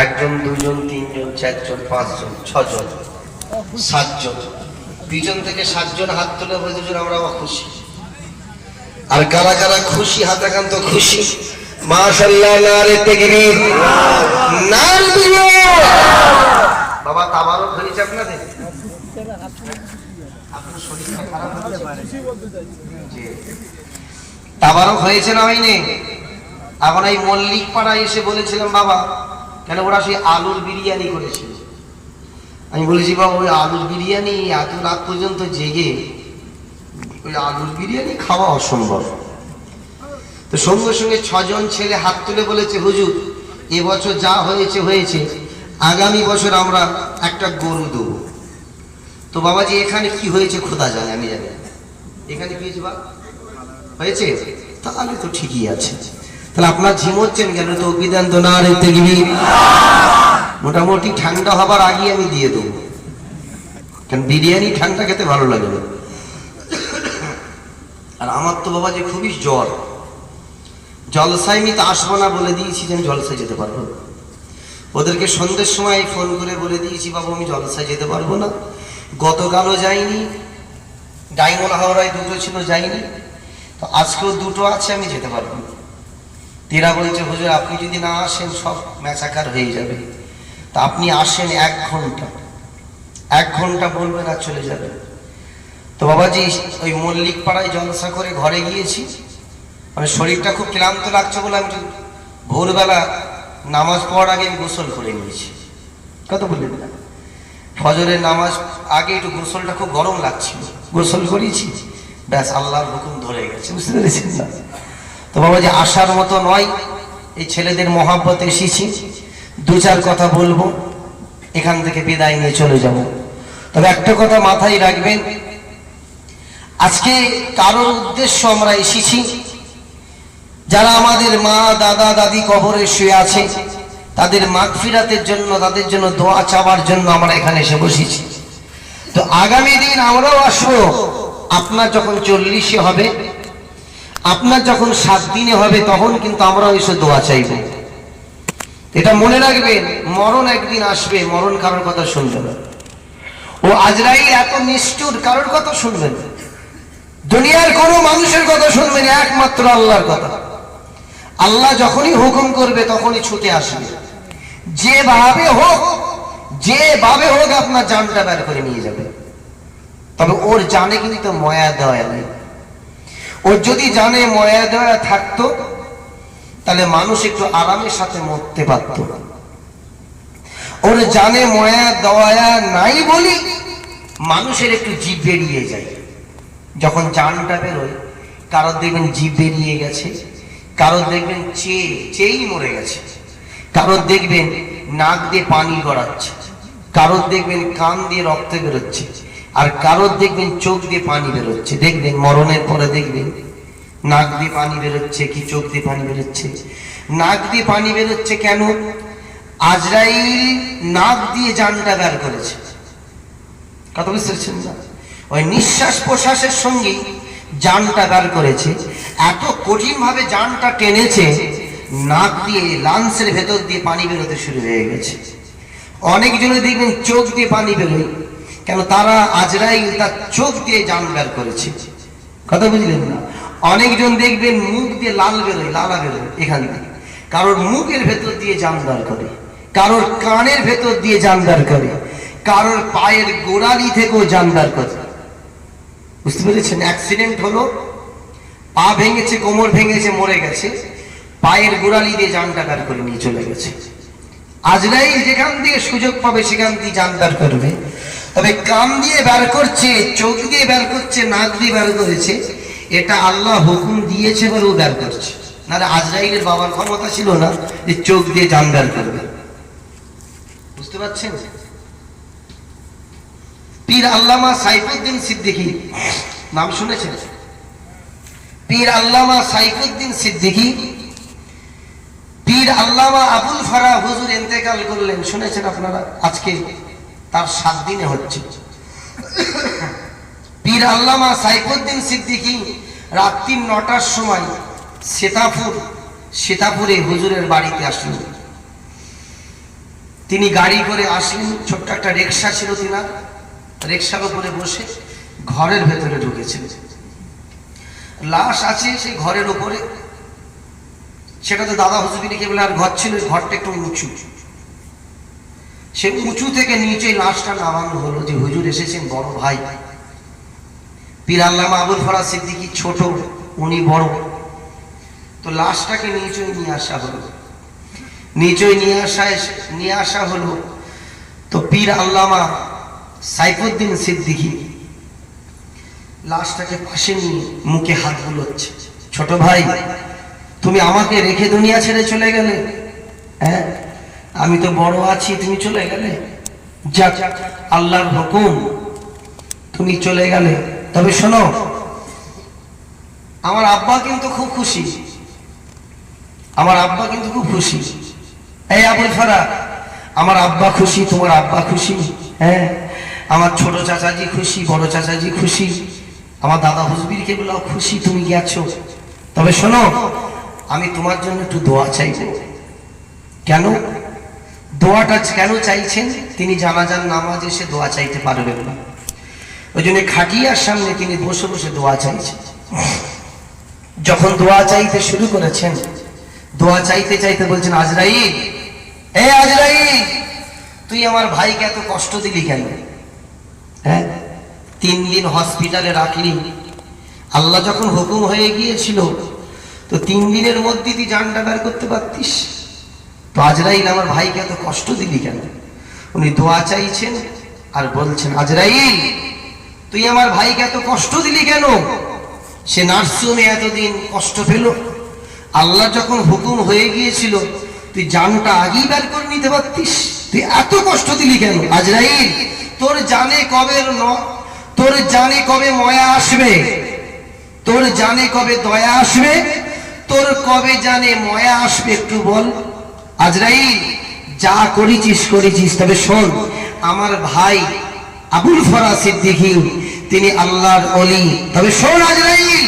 1 জন 2 জন 3 জন 4 জন 5 জন 6 জন 7 জন, পিছন থেকে 7 জন হাত তুলে বলতে আমরা অখুশি। আর কারা কারা খুশি হাত দেখান তো খুশি। মাশাআল্লাহ, নারে তাকবীর, নারে তাকবীর। বাবা তাবারক হয়েছে আপনাদের? আপনার শরীরটা খারাপ হতে পারে, তাবারক হয়েছে না হয়নি? এখন এই মল্লিক পাড়ায় এসে বলেছিলাম বাবা, কেন ওরা সেই আলুর বিরিয়ানি করেছিল। আমি বলেছি বাবা, ওই আলুর বিরিয়ানি এত রাত পর্যন্ত জেগে ওই আলুর বিরিয়ানি খাওয়া অসম্ভব। তো সঙ্গে সঙ্গে 6 জন ছেলে হাত তুলে বলেছে হুজুর, এবছর যা হয়েছে হয়েছে, আগামী বছর আমরা একটা গরু দেবো। তো বাবাজি, এখানে কি হয়েছে খোদা জানে, আমি জানি। এখানে কি হয়েছে বা হয়েছে? তাহলে তো ঠিকই আছে। তাহলে আপনার ঝিমোচ্ছেন কেন? তো বিধান তো না রে তাকবীর। মোটামুটি ঠান্ডা হবার আগে আমি দিয়ে দেবো, কারণ বিরিয়ানি ঠান্ডা খেতে ভালো লাগে না। আর আমার তো বাবাজি খুবই জ্বর, জলসায় আমি তো আসবো না বলে দিয়েছি যে আমি জলসায় যেতে পারবো না। ওদেরকে সন্ধ্যের সময় ফোন করে বলে দিয়েছি বাবু আমি জলসায় যেতে পারবো না। গতকালও যাইনি, ডায়মন্ড হাওড়ায় 2টো ছিল, যাইনি। তো আজকেও 2টো আছে, আমি যেতে পারবো না। তেরা বলছে হুজুর আপনি যদি না আসেন সব ম্যাচাকার হয়ে যাবে। তা আপনি আসেন 1 ঘন্টা বলবেন আর চলে যাবেন। তো বাবাজি, ওই মল্লিক পাড়ায় জলসা করে ঘরে গিয়েছি, মানে শরীরটা খুব ক্লান্ত লাগছে বলে আমি ভোরবেলা নামাজ পড়ার আগে আমি গোসল করে নিয়েছি। কত বললেন না, ফজরের নামাজ আগে একটু গোসলটা খুব গরম লাগছিল, গোসল করেছি, ব্যাস আল্লাহর হুকুম ধরে গেছে, বুঝতে পেরেছেন না? তো বাবাজি, আসার মতো নয়, এই ছেলেদের মহাব্বতে এসেছি, 2-4 কথা বলবো, এখান থেকে বিদায় নিয়ে চলে যাব। তবে একটা কথা মাথায় রাখবেন, আজকে কারোর উদ্দেশ্য আমরা এসেছি, যারা আমাদের মা দাদা দাদি কবরে শুয়ে আছে তাদের মাগফিরাতের জন্য, তাদের জন্য দোয়া চাওয়ার জন্য আমরা এখানে এসে বসেছি। তো আগামী দিন আমরাও আসবো, আপনার যখন 40-এ হবে, আপনার যখন 7 দিনে হবে, তখন কিন্তু আমরাও এসে দোয়া চাইব। এটা মনে রাখবেন, মরণ একদিন আসবে, মরণ কারোর কথা শুনবে না। ও আজরাইল এত নিষ্ঠুর, কারোর কথা শুনবেন, দুনিয়ার কোনো মানুষের কথা শুনবেন, একমাত্র আল্লাহর কথা। আল্লাহ যখনই হুকুম করবে তখনই ছুটে আসবে, যেভাবে হোক আপনার জানটা বের করে নিয়ে যাবে। তবে ওর জানে কিন্তু ময়া দেওয়া নেই। ওর যদি জানে ময়া দেওয়া থাকতো তাহলে মানুষ একটু আরামের সাথে মরতে পারত। ওর জানে ময়া দেওয়া নাই বলি মানুষের একটু জিভ বেরিয়ে যায়। যখন জানটা বেরোয়, কারোর দেখবেন জিভ বেরিয়ে গেছে, কারোর দেখবেন চেয়েই মরে গেছে, কারোর দেখবেন নাক দিয়ে পানি গড়াচ্ছে, কারোর দেখবেন কান দিয়ে রক্ত বেরোচ্ছে, আর কারোর দেখবেন চোখ দিয়ে পানি বেরোচ্ছে। দেখবেন মরণের পরে দেখবেন নাক দিয়ে পানি বেরোচ্ছে কি চোখ দিয়ে পানি বেরোচ্ছে। নাক দিয়ে পানি বেরোচ্ছে কেন? আজরাইল নাক দিয়ে জানটা বের করেছে। কথা বুঝতে পারছেন না? ওই নিঃশ্বাস প্রশ্বাসের সঙ্গে জানটা বের করেছে, এত কঠিন ভাবে জানটা টেনেছে, নাক দিয়ে লাংসের ভেতর দিয়ে পানি বেরোতে শুরু হয়ে গেছে। অনেকজনে দেখবেন চোখ দিয়ে পানি বেরোয়, কেন? তারা আজরাইল তার চোখ দিয়ে জান বের করেছে। কথা বুঝলেন না? অনেকজন দেখবেন মুখ দিয়ে লালা বেরোয় এখান থেকে, কারোর মুখের ভেতর দিয়ে জান বের করে, কারোর কানের ভেতর দিয়ে জান বের করে, কারোর পায়ের গোড়ালি থেকেও জান বের করে। বুঝতে পেরেছেন? অ্যাক্সিডেন্ট হলো, পা ভেঙেছে, কোমর ভেঙেছে, মরে গেছে, পায়ের গোড়ালি দিয়ে জানটা বের করে নিয়ে চলে গেছে। আজরাইল যেখান দিয়ে সুযোগ পাবে সেখান দিয়ে জান বের করবে। তবে কান দিয়ে বের করছে, চোখ দিয়ে বের করছে, নাক দিয়ে বের করেছে, এটা আল্লাহ হুকুম দিয়েছে বলে ও বের করছে। নাহলে আজরাইলের বাবার ক্ষমতা ছিল না যে চোখ দিয়ে জান বের করবে। বুঝতে পারছেন? পীর আল্লামা সাইফুদ্দিন সিদ্দিকী নাম শুনেছেন? পীর আল্লামা সাইফুদ্দিন সিদ্দিকী, পীর আল্লামা আবুল ফারা হুজুর ইন্তেকাল করলেন, শুনেছেন আপনারা? আজকে তার 7 দিনে হচ্ছে। পীর আল্লামা সাইফুদ্দিন সিদ্দিকী রাত্রি 9টার সময় সীতাপুরে হুজুরের বাড়িতে আসলেন। তিনি গাড়ি করে আসলেন, ছোট্ট একটা রিক্সা ছিল, তিনার রিক্সার উপরে বসে ঘরের ভেতরে ঢুকেছেন। লাশ আছে সেই ঘরের উপরে, সেটা তো দাদা হুজুর লিখে বলে আর ঘর ছিল, ঘরটা একটু উঁচু, সে উঁচু থেকে নিচে লাশটা নামানো হলো যে হুজুর এসেছেন বড় ভাই। পীর আল্লামা আবুল ফারা সিদ্দিকী ছোট, উনি বড়, তো লাশটাকে নিচে নিয়ে আসা হলো। নিচে নিয়ে আসা হলো তো পীর আল্লামা সাইফুদ্দিন সিদ্দিকী লাশটাকে পাশে নিয়ে মুখে হাত বুলোচ্ছে, ছোট ভাই তুমি আমাকে রেখে দুনিয়া ছেড়ে চলে গেলে, হ্যাঁ আমি তো বড় আছি, তুমি চলে গেলে, যাক আল্লাহর হুকুম, তুমি চলে গেলে। তবে শোনো, আমার আব্বা কিন্তু খুব খুশি, আমার আব্বা কিন্তু খুব খুশি। এই আবুল ফারা, আমার আব্বা খুশি, তোমার আব্বা খুশি, হ্যাঁ আমার ছোট চাচাজি খুশি, বড় চাচাজি খুশি, আমার দাদা হুজবির কেবলাও খুশি তুমি গেছো। তবে শোনো, আমি তোমার জন্য একটু দোয়া চাইবো। কেন? দোয়াটা কেন চাইছেন? তিনি জানাজার নামাজে এসে দোয়া চাইতে পারবেন না, ওই জন্য খাটিয়ার সামনে তিনি বসে বসে দোয়া চাইছেন। যখন দোয়া চাইতে শুরু করেছেন, দোয়া চাইতে চাইতে বলছেন, আজরাইল, এ আজরাইল, তুই আমার ভাইকে এত কষ্ট দিলি কেন? হ্যাঁ 3 দিন হসপিটালে রাখলি, আল্লাহ যখন হুকুম হয়ে গিয়েছিল তো 3 দিনের মধ্যে তুই জানটা বের করতে পারতিস, তো আজরাইল আমার ভাইকে এত কষ্ট দিলি কেন? উনি দোয়া চাইছেন আর বলছেন, আজরাইল তুই আমার ভাইকে এত কষ্ট দিলি কেন? সে নার্সিংহোমে এতদিন কষ্ট পেল, আল্লাহ যখন হুকুম হয়ে গিয়েছিল তুই জানটা আগেই বের করে নিতে পারতিস, তুই এত কষ্ট দিলি কেন? আজরাইল তোর জানে কবে ময়া আসবে, তোর জানে কবে দয়া আসবে, তোর কবে জানে ময়া আসবে, একটু বল। আজরাইল যা করেছিস করেছিস, তবে শোন, আমার ভাই আবুল ফারা সিদ্দিকী তিনি আল্লাহর ওলি। তবে শোন আজরাইল,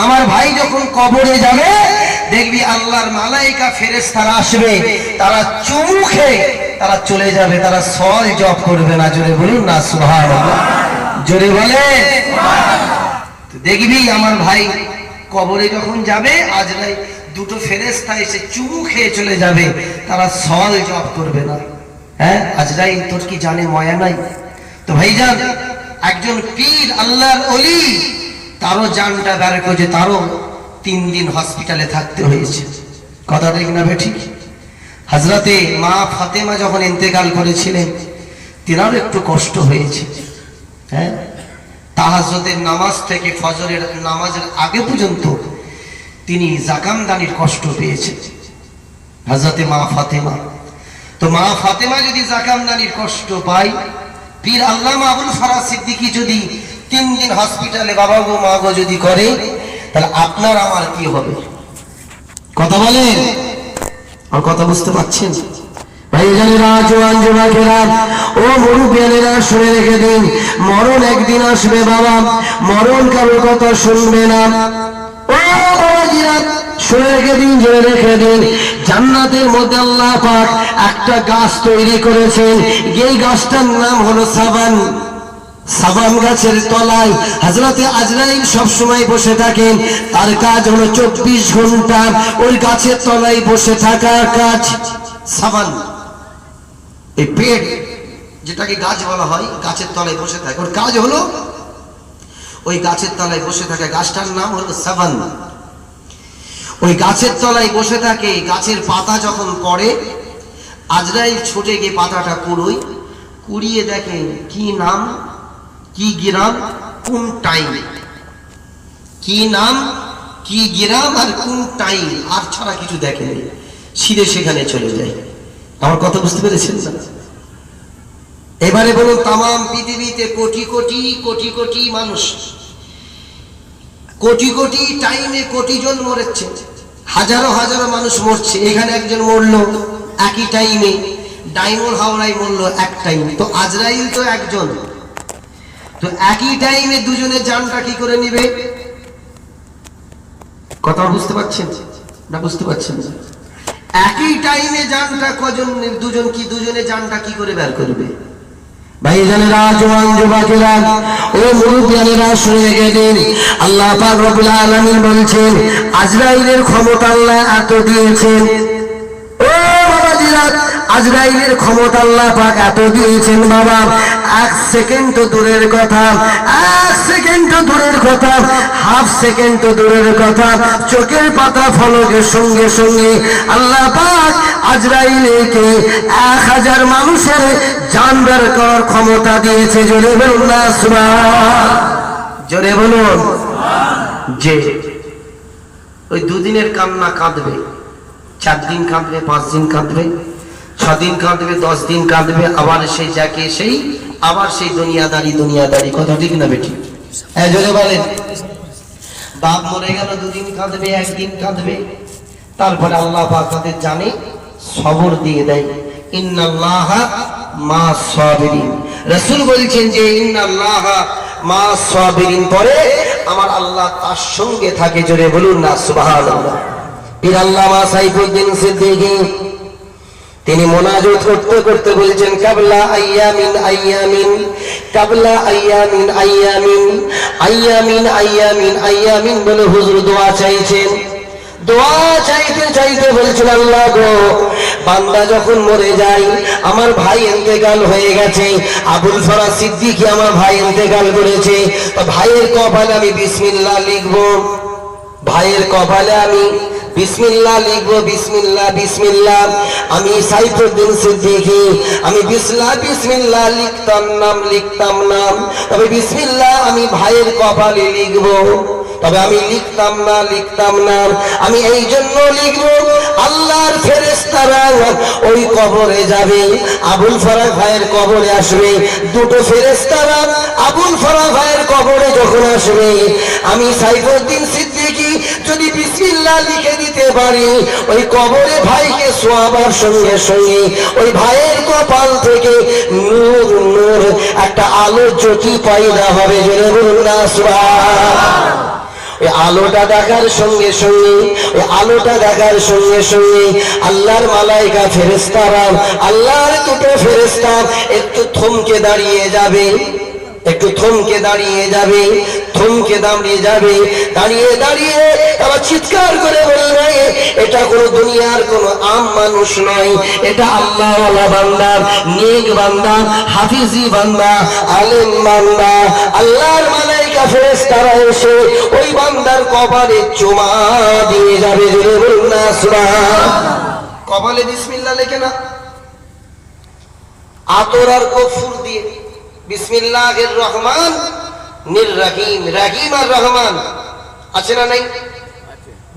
আমার ভাই যখন কবরে যাবে দেখবি আল্লাহর মালাইকা ফেরেশতারা আসবে, তারা চুমু খেয়ে তারা চলে যাবে, তারা সল জব করবে না। জোরে বলুন না সুবহানাল্লাহ, জোরে বলে। দেখবি আমার ভাই কবরে যখন যাবে আজরাইল দুটো ফেরেশতা এসে চুমু খেয়ে চলে যাবে, তারা সল জব করবে না। হ্যাঁ আজরাইল তোর কি জানে ময়া নাই? তো ভাইজান একজন পীর আল্লাহর ওলি তারও জানটা বের করেছে, তারও 3 দিন হসপিটালে থাকতে হয়েছে। কথা ঠিক না বেঠিক? হযরতে মা ফাতেমা যখন ইন্তেকাল করেছিলেন তিনারও একটু কষ্ট হয়েছে। হ্যাঁ তাহাজ্জুদের নামাজ থেকে ফজরের নামাজের আগে পর্যন্ত তিনি জাকামদানির কষ্ট পেয়েছেন, হযরতে মা ফাতেমা। তো মা ফাতেমা যদি জাকামদানির কষ্ট পায়, পীর আল্লামা আবুল ফরাজ সিদ্দিকী যদি 3 দিন হসপিটালে বাবা গো মা গো যদি করে, তাহলে আপনার আমার কি হবে? কথা বলেন, আর কথা বুঝতে পারছেন? ভাইজানেরা, জওয়ান যুবকেরা, ও মুরব্বিয়ানেরা, শুনে রেখে দিন, মরণ একদিন আসবে বাবা, মরণ কারোর কথা শুনবে না। ও বাবাজিরা শুনে রেখে দিন, জেনে রেখে দিন, জান্নাতের মধ্যে আল্লাহ পাক একটা গাছ তৈরি করেছেন, এই গাছটার নাম হলো সাবান। সাবান গাছের তলায় হযরতে আজরাইল সব সময় বসে থাকেন, তার কাজ হলো 24 ঘন্টা ওই গাছের তলায় বসে থাকা কাজ। সাবান এই পেট যেটাকে গাছ বলা হয়, গাছের তলায় বসে থাকে, ওর কাজ হলো ওই গাছের তলায় বসে থাকে। গাছটার নাম হলো সাবান। ওই গাছের তলায় বসে থাকে, গাছের পাতা যখন পড়ে আজরাইল ছুটে গিয়ে পাতাটা কুড়িয়ে দেখে কি নাম, কি গ্রাম, কোন টাইম, কি নাম, কি গ্রাম আর কোন টাইম, আর ছাড়া কিছু দেখেনি, সিধে সেখানে চলে যায়। আমার কথা বুঝতে পেরেছেন না? এবারে বলুন, তাম পৃথিবীতে কোটি কোটি কোটি কোটি মানুষ, কোটি কোটি টাইমে কোটি জন মরেছে, হাজারো হাজারো মানুষ মরছে, এখানে একজন মরলো একই টাইমে, ডায়মন্ড হাওড়ায় মরলো এক টাইম। তো আজরাইল তো একজন, তো একই টাইমে দুজনের জানটা কি করে নিবে? কথা বুঝতে পারছেন না? বুঝতে পারছেন না? একই টাইমে জানটা কজন, দুজন কি দুজনে জানটা কি করে বের করবে? ভাইজানেরা, জওয়ান যুবকেরা, ও মুরব্বিয়ানেরা, শুনে গেলেন আল্লাহ পাক রব্বুল আলামিন বলছেন আজরাইলের ক্ষমতা আল্লাহ এত দিয়েছেন। ও বাবাজিরা, আজরাইলের ক্ষমতা আল্লাহ পাক এত দিয়েছেন বাবা, 1 সেকেন্ড তো দূরের কথা, 1 সেকেন্ড তো দূরের কথা, হাফ সেকেন্ড তো দূরের কথা, চোখের পাতা ফলকের সঙ্গে সঙ্গে আল্লাহ পাক আজরাইলকে 1000 মানুষের জান বের করার ক্ষমতা দিয়েছে। জোরে বলুন না সুবহান, জোরে বলুন। যে ওই 2 দিনের কান্না কাঁদবে, 4 দিন কাঁদবে, 5 দিন কাঁদবে, 6 দিন কাঁদবে, 10 দিন কাঁদবে, আবার সেই যাকে সেই আবার সেই দুনিয়াদারি। কথা ঠিক না বেটি? হ্যাঁ জোরে বলেন। বাপ মরে গেল 2 দিন কাঁদবে, 1 দিন কাঁদবে, তারপরে আল্লাহ পাক তাদের জানে সবর দিয়ে দেয়। ইন্নাল্লাহা মা'আস সাবিরিন, রাসূল বলছেন যে ইন্নাল্লাহা মা'আস সাবিরিন, পরে আমার আল্লাহ তার সঙ্গে থাকে। জোরে বলুন না সুবহানাল্লাহ। পীর আল্লামা সাইফুদ্দিন সিদ্দিকী তিনি মোনাজাত করতে করতে বলছেন কাবলা আইয়ামিন আইয়ামিন, কাবলা আইয়ামিন আইয়ামিন, আইয়ামিন আইয়ামিন আইয়ামিন বলে হুজুর দোয়া চাইছেন। দোয়া চাইতে চাইতে বলছেন আল্লাহ গো, বান্দা যখন মরে যায়, আমার ভাই ইন্তেকাল হয়ে গেছে, আবুল ফরাজ সিদ্দিকী আমার ভাই ইন্তেকাল করেছে, তো ভাইয়ের কপালে আমি বিসমিল্লাহ লিখবো, ভাইয়ের কপালে আমি বিসমিল্লাহ লিখবো, বিসমিল্লাহ বিসমিল্লাহ। আমি সাইফুদ্দিন সিদ্দিকী আমি বিসমিল্লাহ লিখতাম নাম, তবে বিসমিল্লাহ আমি ভাইয়ের কপালে লিখবো, তবে আমি লিখতাম না। আমি এই জন্য লিখবো, আল্লাহর ফেরেশতারা ওই কবরে যাবে, আবুল ফরাজ ভাইয়ের কবরে আসবে, 2টো ফেরেশতারা আবুল ফরাজ ভাইয়ের কবরে যখন আসবে, আমি সাইফুদ্দিন সিদ্দিকী যদি বিসমিল্লাহ লিখে দিতে পারি, ওই কবরে ভাইকে শোয়াবার সঙ্গে সঙ্গে ওই ভাইয়ের কপাল থেকে নূর একটা আলো জ্যোতি পয়দা হবে। জোরে বলুন না সুবহান। ওই আলোটা দেখার সঙ্গে সঙ্গে আল্লাহর মালাইকা ফেরেশতারা, আল্লাহর দুটো ফেরেশতা একটু থমকে দাঁড়িয়ে যাবে, দাঁড়িয়ে আবার চিৎকার করে বলবে, এটা কোনো দুনিয়ার কোনো আম মানুষ নয়, এটা আল্লাহওয়ালা বান্দা, নেক বান্দা, হাফিজি বান্দা, আলেম বান্দা। আল্লাহর মালাইকা ফেরেশতারা এসে ওই বান্দার কপালে চুমা দিয়ে যাবে। জোরে বলুন না সুবহান। কপালে বিসমিল্লাহ লেখে না, আতর আর কফুর দিয়ে বিসমিল্লাহির রহমান নির রহিম, রহিম আর রহমান আছে না নাই?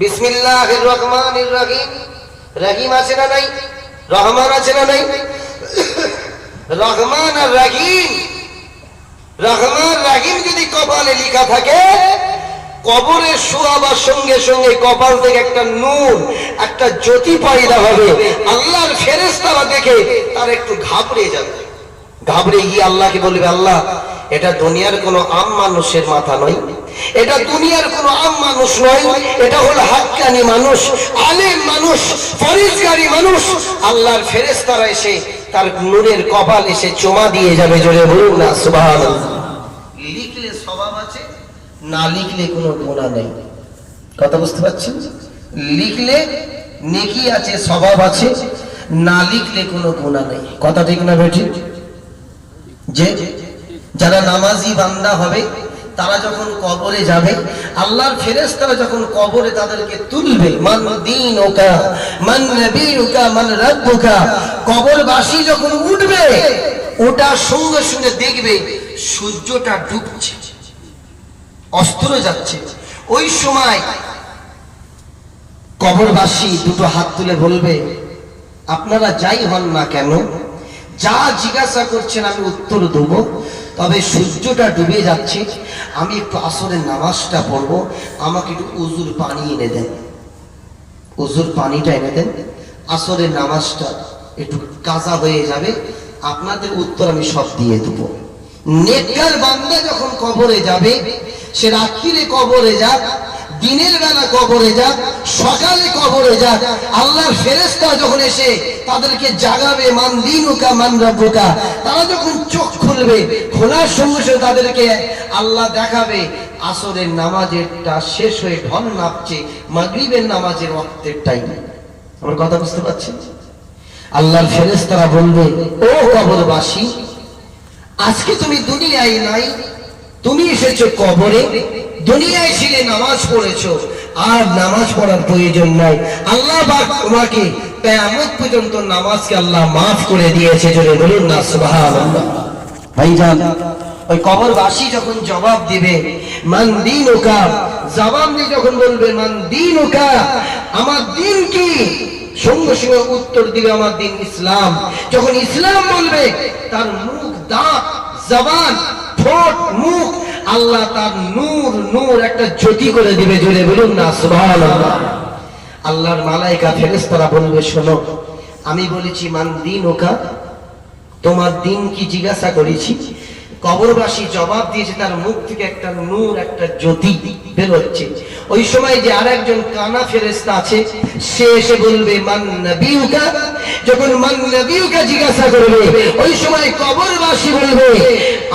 বিসমিল্লাহির রহমানির রহিম, রহিম আছে না নাই? রহমান আছে না নাই? রহমান আর রহিম, রহমান রহিম যদি কপালে লেখা থাকে, কবরে শোয়াবার সঙ্গে সঙ্গে কপাল থেকে একটা নূর, একটা জ্যোতি পয়দা হবে। আল্লাহর ফেরেশতারা দেখে তার একটু ঘাবড়ে যাবে, ঘাবড়ে গিয়ে আল্লাহকে বলবে, আল্লাহ এটা দুনিয়ার কোনো আম মানুষের মাথা নয়, এটা দুনিয়ার কোনো আম মানুষ নয়, এটা হলো হাক্কানি মানুষ, আলেম মানুষ, ফরিজগারি মানুষ। আল্লাহর ফেরেশতারা এসে তার নূরের কপাল এসে চুমা দিয়ে যাবে। জোরে বলুন না সুবহানাল্লাহ। লিখলে সওয়াব আছে, না লিখলে কোনো গুনাহ নেই। কথা বুঝতে পারছেন? লিখলে নেকি আছে, সওয়াব আছে, না লিখলে কোনো গুনাহ নেই। কথা ঠিক না বেঠি? যে যারা নামাজি বান্দা হবে তারা যখন কবরে যাবে, আল্লাহর ফেরেশতারা যখন কবরে তাদেরকে তুলবে, মান দীনুকা মান নবিয়ুকা মান রাব্বুকা, কবরবাসী যখন উঠবে, ওটার সঙ্গে সঙ্গে দেখবে সূর্যটা ডুবছে, অস্ত যাচ্ছে। ওই সময় কবরবাসী দুটো হাত তুলে বলবে, আপনারা যাই হন না কেন, যা জিজ্ঞাসা করছেন আমি উত্তর দেব, তবে সূর্যটা ডুবে যাচ্ছে, আমি একটু আসরের নামাজটা পড়বো, আমাকে একটু উজুর পানি এনে দেন, উজুর পানিটা এনে দেন, আসরের নামাজটা একটু কাজা হয়ে যাবে, আপনাদের উত্তর আমি সব দিয়ে দেবো। নেককার বান্দা যখন কবরে যাবে, সে রাত্রিরে কবরে যাক, দিনের বেলা কবরে যাক, সকালে কবরে যাক, আল্লাহর ফেরেশতা যখন এসে তাদেরকে জাগাবে, মান দীনুকা মান রাব্বুকা, তারা যখন চোখ খুলবে, খোলার সঙ্গে সঙ্গে তাদেরকে আল্লাহ দেখাবে আসরের নামাজেরটা শেষ হয়ে ঢল নামছে, মাগরিবের নামাজের ওয়াক্তের টাইম। আমার কথা বুঝতে পারছেন? আল্লাহর ফেরেশতারা বলবে, ও কবরবাসী, আজকে তুমি দুনিয়ায় নাই, তুমি এসেছো কবরে, দুনিয়ায় ছিলে নামাজ পড়েছো, আর নামাজ পড়ার প্রয়োজন নাই। আল্লাহ পাক তোমাকে কিয়ামত পর্যন্ত নামাজকে আল্লাহ মাফ করে দিয়েছে। জোরে বলুন না সুবহানাল্লাহ। ভাইজান, ওই কবরবাসী যখন জবাব দিবে, মান দীনুকা, জবাব দিয়ে যখন বলবে মান দীনুকা, আমার দিন কি, সঙ্গে সঙ্গে উত্তর দিবে আমার দিন ইসলাম। যখন ইসলাম বলবে, তার মুখ, দাঁত, জবান, ঠোঁট, মুখ, আল্লাহ তার নূর নূর একটা জ্যোতি করে দিবে। জোরে বলুন না সুবহানাল্লাহ। আল্লাহর মালাইকা ফেরেশতারা বলবে, শোনো, আমি বলেছি মান দীনুকা, তোমার দিন কি জিজ্ঞাসা করেছি। কবরবাসী জবাব দিয়েছে, তার মুখ থেকে একটা নূর, একটা জ্যোতি বের হচ্ছে। ওই সময় যে আরেকজন কানা ফেরেশতা আছে, সে এসে বলবে মান নবিয়ুকা। যখন মান নবিয়ুকা জিজ্ঞাসা করবে, ওই সময় কবরবাসী বলবে,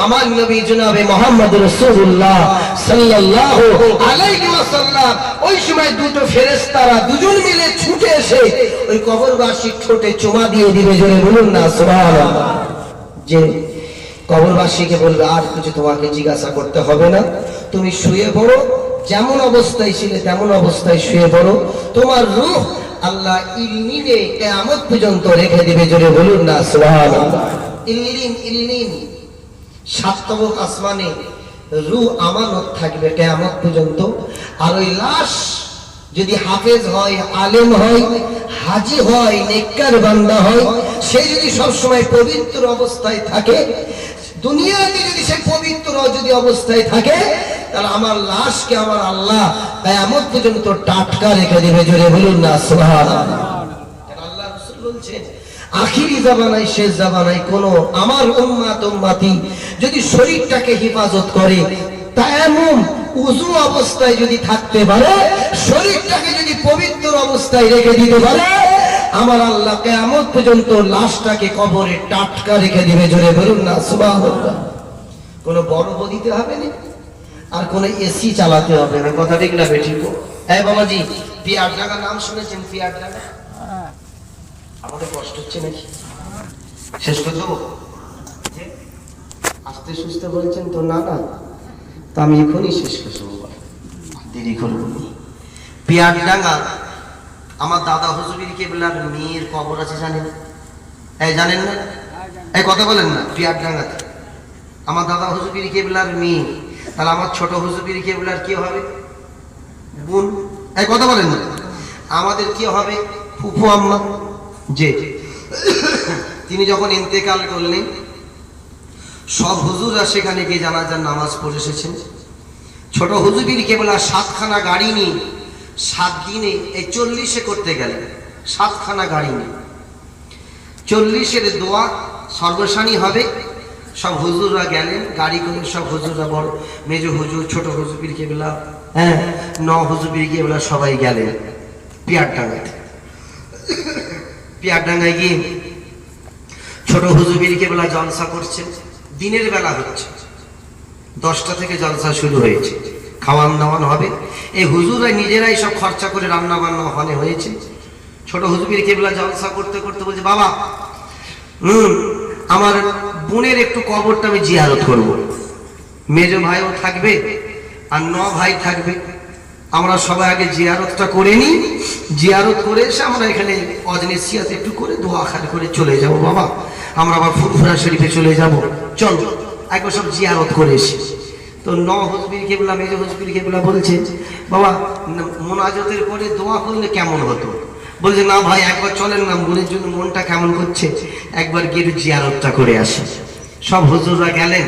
আমার নবী জনাবে মুহাম্মদ রাসূলুল্লাহ সাল্লাল্লাহু আলাইহি ওয়াসাল্লাম। ওই সময় দুটো ফেরেশতারা দুজন মিলে ছুটে এসে ওই কবরবাসীর ঠোঁটে চুমা দিয়ে দিবে। জোরে বলুন না সুবহানাল্লাহ। যে কবরবাসীকে বলবে, আর কিছু তোমাকে জিজ্ঞাসা করতে হবে না, তুমি শুয়ে পড়ো, যেমন অবস্থায় ছিলে তেমন অবস্থায় শুয়ে পড়ো, তোমার রূহ আল্লাহ ইল্লিনে কিয়ামত পর্যন্ত রেখে দিবে। জোরে বলুন না সুবহানাল্লাহ। ইল্লিন, ইল্লিন, সাতবক আসমানে রূহ আমানত থাকবে কিয়ামত পর্যন্ত। আর ওই লাশ যদি হাফেজ হয়, আলেম হয়, হাজি হয়, নেককার বান্দা হয়, সে যদি সবসময় পবিত্র অবস্থায় থাকে, দুনিয়াতে যদি সে পবিত্র যদি অবস্থায় থাকে, তাহলে আমার লাশকে আমার আল্লাহ কিয়ামত পর্যন্ত টাটকা রেখে দেবে। জোরে বলুন না সুবহানাল্লাহ। আল্লাহ রাসূল বলছেন, আখিরি জামানায়, শেষ জামানায় কোন আমার উম্মত উম্মতি যদি শরীরটাকে হেফাজত করে, তায়াম্মুম উযু অবস্থায় যদি থাকতে পারে, শরীরটাকে যদি পবিত্র অবস্থায় রেখে দিতে পারে, আমার আল্লাহ কিয়ামত পর্যন্ত লাশটাকে কবরে টাটকা রেখে দিবে। জোরে বলুন না সুবহানাল্লাহ। কোনো বরফ দিতে হবে না, আর কোনো এসি চালাতে হবে না। কথা ঠিক না বেঠিক? এই বাবাজি, পিয়ারডাঙ্গা নাম শুনেছেন? পিয়ারডাঙ্গা আমাদের কষ্ট হচ্ছে নাকি? শেষ করে দেবো? আস্তে সুস্থে বলছেন তো? না না, তো আমি এখনই শেষ করে দেবো, দেরি করবো। পিয়ারডাঙ্গা আমার দাদা হুজুর কেবলার মেয়ের কবর আছে, জানেন? এই জানেন না? এই কথা বলেন না। পিয়ারডাঙ্গাতে আমার দাদা হুজুর কেবলার মেয়ে, তাহলে আমার ছোট হুজুর কেবলার কি হবে? বোন। এই কথা বলেন না। আমাদের কি হবে? ফুফু আম্মা। যে তিনি যখন ইন্তেকাল করলেন, সব হুজুররা সেখানে গিয়ে জানাজার নামাজ পড়ে এসেছেন। ছোট হুজুর কেবলা 7খানা গাড়ি নিয়ে 7 দিনে এই 40-এ করতে গেলেন। 7খানা গাড়ি নিয়ে 40-এর দোয়া সর্বসানী হবে। সব হুজুররা গেলেন গাড়ি করে, সব হুজুররা, বড় মেজো হুজুর, ছোট হুজুর কেবলা, হ্যাঁ, 9 হুজুর কেবলা সবাই গেলেন পিয়ারডাঙ্গাতে। পিয়ারডাঙ্গায় গিয়ে ছোট হুজুর কেবলা জলসা করছেন। দিনের বেলা হচ্ছে, 10টা থেকে জলসা শুরু হয়েছে, খাওয়ান দাওয়ান হবে। এই হুজুররা নিজেরাই সব খরচা করে রান্না বান্না ওখানে হয়েছে। ছোট হুজুর কেবলা জলসা করতে করতে বলছে, বাবা আমার বোনের একটু কবরটা আমি জিয়ারত করব। মেজো ভাইও থাকবে আর 9 ভাই থাকবে, আমরা সবাই আগে জিয়ারতটা করে নিই। জিয়ারত করে এসে আমরা এখানে অজনেসিয়াতে একটু করে দোয়া খার করে চলে যাব। বাবা আমরা আবার ফুরফুরা শরীফে চলে যাব, চল একবার সব জিয়ারত করে এসে। তো 9 হুজুর কেবলা, মেজো হুজুর কেবলা বলছে, বাবা মোনাজাতের পরে দোয়া করলে কেমন হতো? বলছে, না ভাই একবার চলেন না, বোনের জন্য মনটা কেমন করছে, একবার গিয়ে জিয়ারতটা করে আসে। সব হুজুররা গেলেন,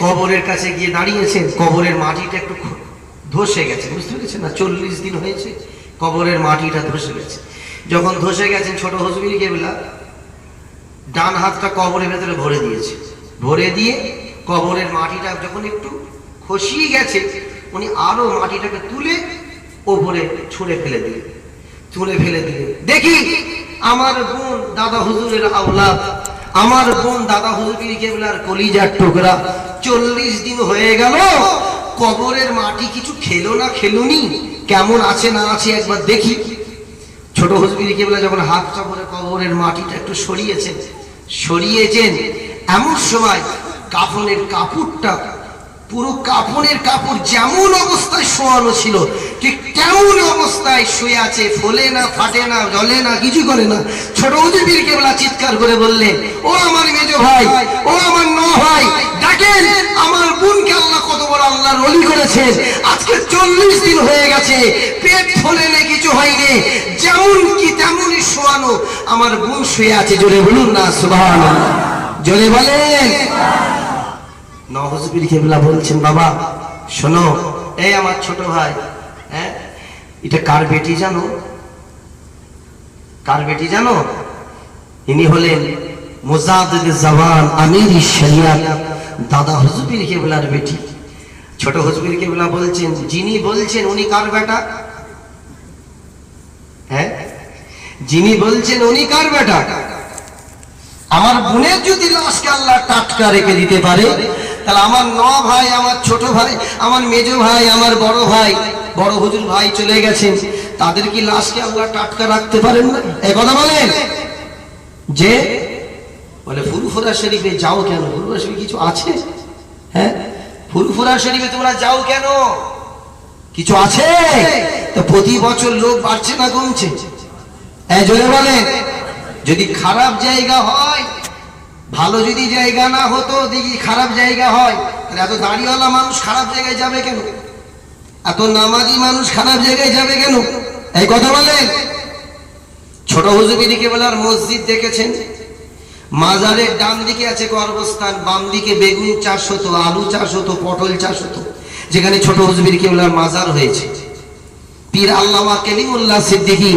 কবরের কাছে গিয়ে দাঁড়িয়েছেন। কবরের মাটিটা একটু ধসে গেছে, বুঝতে পেরেছেন না? 40 দিন হয়েছে, কবরের মাটিটা ধসে গেছে। যখন ধসে গেছেন, ছোট হুজুর কেবলা ডান হাতটা কবরের ভেতরে ভরে দিয়েছে। ভরে দিয়ে কবরের মাটিটা যখন একটু খসিয়ে গেছে, উনি আরো মাটিটাকে তুলে ওপরে ছুঁড়ে ফেলে দিলেন। দেখি আমার বোন দাদা হুজুরের আওলাদ, আমার বোন দাদা হুজুর কেবলার কলিজার টুকরা, 40 দিন হয়ে গেল, কবরের মাটি কিছু খেলো না খেলুনি, কেমন আছে না আছে একবার দেখি। ছোট হুজুর কেবলা যখন হাতটা ভরে কবরের মাটিটা একটু সরিয়েছেন, এমন সময় কাফনের কাপড়টা, পুরো কাফনের কাপড় যেমন অবস্থায় শোয়ানো ছিল ঠিক তেমন অবস্থায় শুয়ে আছে, ফোলে না, ফাটে না, জ্বলে না, কিছু করে না। ছোট হুজুর কেবলা চিৎকার করে বললেন, ও আমার মেজো ভাই, ও আমার 9 ভাই, দেখেন আমার বোনকে আল্লাহ কত বড় আল্লাহর ওলি করেছেন। আজকে 40 দিন হয়ে গেছে, পেট ফোলে না, কিছু হয়নি, যেমন কি তেমনই শোয়ানো আমার বোন শুয়ে আছে। জোরে বলুন না সুবহানাল্লাহ, জোরে বলেন। 9 হুজুর কেবলা বলছেন, বাবা শোনো, এই আমার ছোট ভাই, হ্যাঁ, এটা কার বেটি জানো? কার বেটি জানো? ইনি হলেন মুজাদ্দিদ জামান আমির শরিয়াত দাদা হুজুর কেবলার বেটি। ছোট হুজুর কেবলা বলছেন, যিনি বলছেন উনি কার বেটা? হ্যাঁ, যিনি বলছেন উনি কার বেটা? আমার বোনের যদি লাশকে আল্লাহ টাটকা রেখে দিতে পারে, তাহলে আমার 9 ভাই, আমার ছোট ভাই, আমার মেজো ভাই, আমার বড় ভাই, বড় হুজুর ভাই চলে গেছেন, তাদের কি লাশকে আল্লাহ টাটকা রাখতে পারেন না? এই কথা বলেন। যে বলে ফুরফুরা শরীফে যাও কেন? ফুরফুরা শরীফে কিছু আছে? হ্যাঁ, ফুরফুরা শরীফে তোমরা যাও কেন? কিছু আছে? তো প্রতি বছর লোক বাড়ছে না কমছে? জোরে বলেন। যদি খারাপ জায়গা হয়, ভালো যদি জায়গা না হতো, দেখি খারাপ জায়গা হয়, তাহলে এত দাড়িওয়ালা মানুষ খারাপ জায়গায় যাবে কেন? এত নামাজি মানুষ খারাপ জায়গায় যাবে কেন? এই কথা বলেন। ছোট হুজুর কেবলার মসজিদ দেখেছেন, মাজারের ডান দিকে আছে কবরস্থান, বাম দিকে বেগুন চাষ হতো, আলু চাষ হতো, পটল চাষ হতো, যেখানে ছোট হুজুর কেবলার মাজার হয়েছে। পীর আল্লামা কালিমুল্লাহ সিদ্দিকী,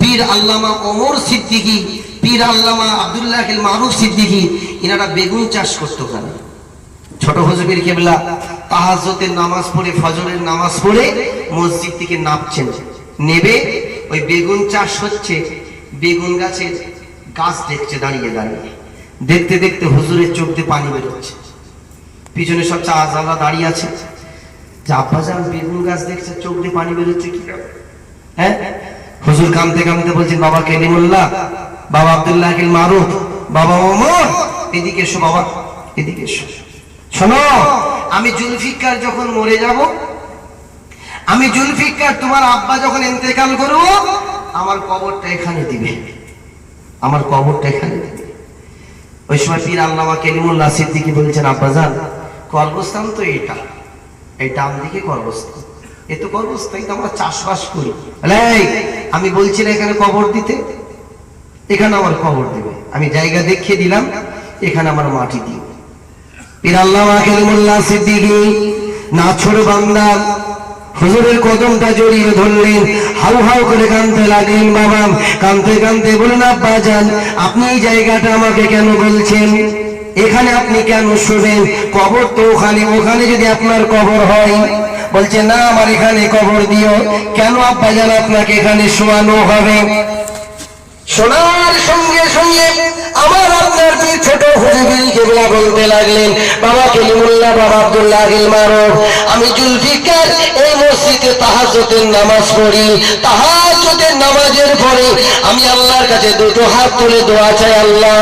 পীর আল্লামা ওমর সিদ্দিকী, পীর আল্লামা আব্দুল্লাহ মারুফ সিদ্দিকী, এনারা বেগুন চাষ করতো। কেন? ছোট ছোট হুজুর কেবলা তাহাজ্জুদের নামাজ পড়ে, ফজরের নামাজ পড়ে মসজিদ থেকে নামছেন। নেবে ওই বেগুন চাষ হচ্ছে, বেগুন গাছের গাছ দেখছে দাঁড়িয়ে দাঁড়িয়ে। দেখতে দেখতে হুজুরের চোখ দিয়ে পানি বেরোচ্ছে। পিছনে সব চাচারা দাঁড়িয়ে আছে। আব্বাজান বেগুন গাছ দেখছে, চোখ দিয়ে পানি বেরোচ্ছে কি? হ্যাঁ, হুজুর কাঁদতে কাঁদতে বলছেন, বাবা কেলিমুল্লাহ, বাবা আব্দুল্লাহ আকিল মারুফ, বাবা ওমর, এদিকে এসো বাবা, এদিকে এসো। শোনো, আমি জুলফিকার যখন মরে যাব, আমি জুলফিকার তোমার আব্বা যখন ইন্তেকাল করব, আমার কবরটা এখানে দিবে, আমার কবরটা এখানে দিবে। ওই সময় পীর আল্লামা কেলিমুল্লাহ সিদ্দিকী বলছেন, আব্বাজান কর্মস্থান তো এটা, এই ডান দিকে কর্মস্থান, এ তো কর্মস্থান, তো আমরা চাষবাস করি। আমি বলছি না এখানে কবর দিতে, এখানে আমার কবর দিবে। আমি জায়গা দেখিয়ে দিলাম, এখানে আমার মাটি দিবে। পীর আল্লামা কেলিমুল্লাহ সিদ্দিকী নাছোড় বান্দা হুজুরের কদমটা জড়িয়ে ধরলেন, হাউ হাউ করে কাঁদতে লাগলেন। বাবা কাঁদতে কাঁদতে বলেন, আব্বাজান আপনি এই জায়গাটা আমাকে কেন বলছেন? এখানে আপনি কেন শোবেন? কবর তো ওখানে, ওখানে যদি আপনার কবর হয়। বলছে, না আমার এখানে কবর দিও। কেন আব্বাজান আপনাকে এখানে শোয়ানো হবে? শোনার সঙ্গে সঙ্গে আমার আপনার পীর ছোট হুজুর কেবলা বলতে লাগলেন, বাবা কেলিমুল্লাহ, বাবা আব্দুল্লাহ আকিল মারুফ, আমি জুলফিকার এই মসজিদে তাহাজ্জুদের নামাজ পড়ি। তাহাজ্জুদের নামাজের পরে আমি আল্লাহর কাছে দুটো হাত তুলে দোয়া চাই, আল্লাহ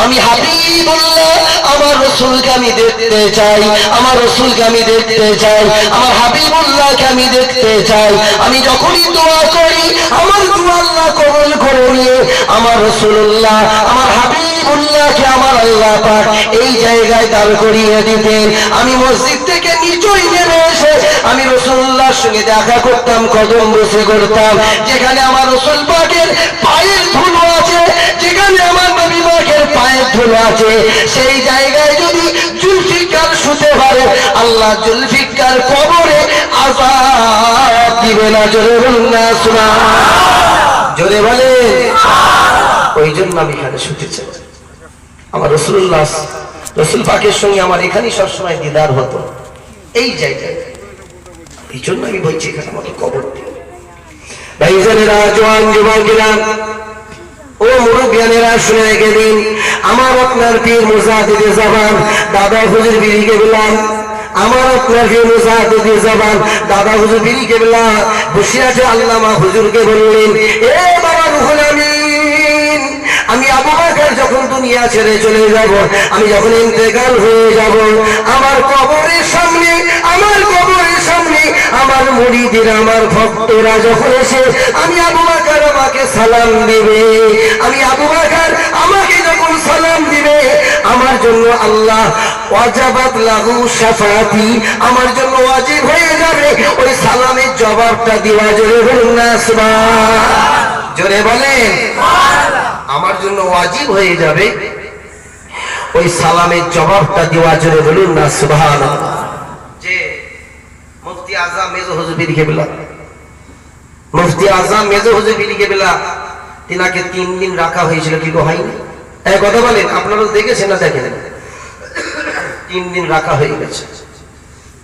আমি হাবিবুল্লাহ, আমার রাসূলকে আমি দেখতে চাই, আমার রাসূলকে আমি দেখতে চাই, আমার হাবিবুল্লাহকে আমি দেখতে চাই। আমি যখনই দোয়া করি আমার দোয়া আল্লাহ কবুল করে নিয়ে আমার রাসূলুল্লাহ, আমার হাবিবুল্লাহকে আমার আল্লাহ পাক এই জায়গায় দাঁড় করিয়ে দিতেন। আমি মসজিদ থেকে নিচই নেমে এসে আমি রাসূলুল্লাহর সঙ্গে দেখা করতাম, কদম বসে করতাম। যেখানে আমার রাসূল পাকের পায়ের ধুলো আছে, যেখানে আমার নবী পাকের পায়ের ধুলো আছে, সেই জায়গায় যদি জুলফিকার শুতে পারে, আল্লাহ জুলফিকার কবরে আযাব দিবে না। জোরে বলুন না সুবহানাল্লাহ, জোরে বলে। ওই জন্য আমি এখানে শুতে চাই। আমার রাসূলুল্লাহ, রাসূল পাকের সঙ্গে আমার এখানেই সবসময় দিদার হতো, এই জায়গায়। এই জন্য আমি বলছি এখানে আমাকে কবর দিও। ভাইজানেরা, জওয়ান যুবকেরা, ও মুরব্বিয়ানেরা, শুনে রেখে দিন, আমার আপনার পীর মুজাদ্দিদে জামান দাদা হুজুর পীর কেবলা, আমার আপনার পীর মুজাদ্দিদে জামান দাদা হুজুর পীর কেবলা বসে আছে। আল্লামা হুজুরকে বললেন, এ বাবা রুহুল আমিন, আমি আবু বকর যখন দুনিয়া ছেড়ে চলে যাব, আমি যখন ইন্তেকাল হয়ে যাব, আমার কবরের সামনে, আমার কবরের সামনে আমার মুরিদরা, আমার ভক্তরা যখন এসে আমি আবু বকর আমাকে সালাম দিবে, আমি আবু বকর আমাকে যখন সালাম দিবে, আমার জন্য আল্লাহ ওয়াজাবাত লাহু শাফাআতি, আমার জন্য ওয়াজিব হয়ে যাবে ওই সালামের জবাবটা দেওয়া। জোরে বলুন না সুবহানাল্লাহ, জোরে বলেন। আমার জন্য ওয়াজিব হয়ে যাবে ওই সালামের জবাবটা দেওয়া। জোরে বলুন না সুবহানাল্লাহ। যে মুফতি আজম মেজো হুজুর পীর কেবলা, মুফতি আজম মেজো হুজুর পীর কেবলা, তিনাকে 3 দিন রাখা হয়েছিল, কি গো হয়নি? এই কথা বলেন, আপনারা দেখেছেন না দেখেন? 3 দিন রাখা হয়ে গেছে।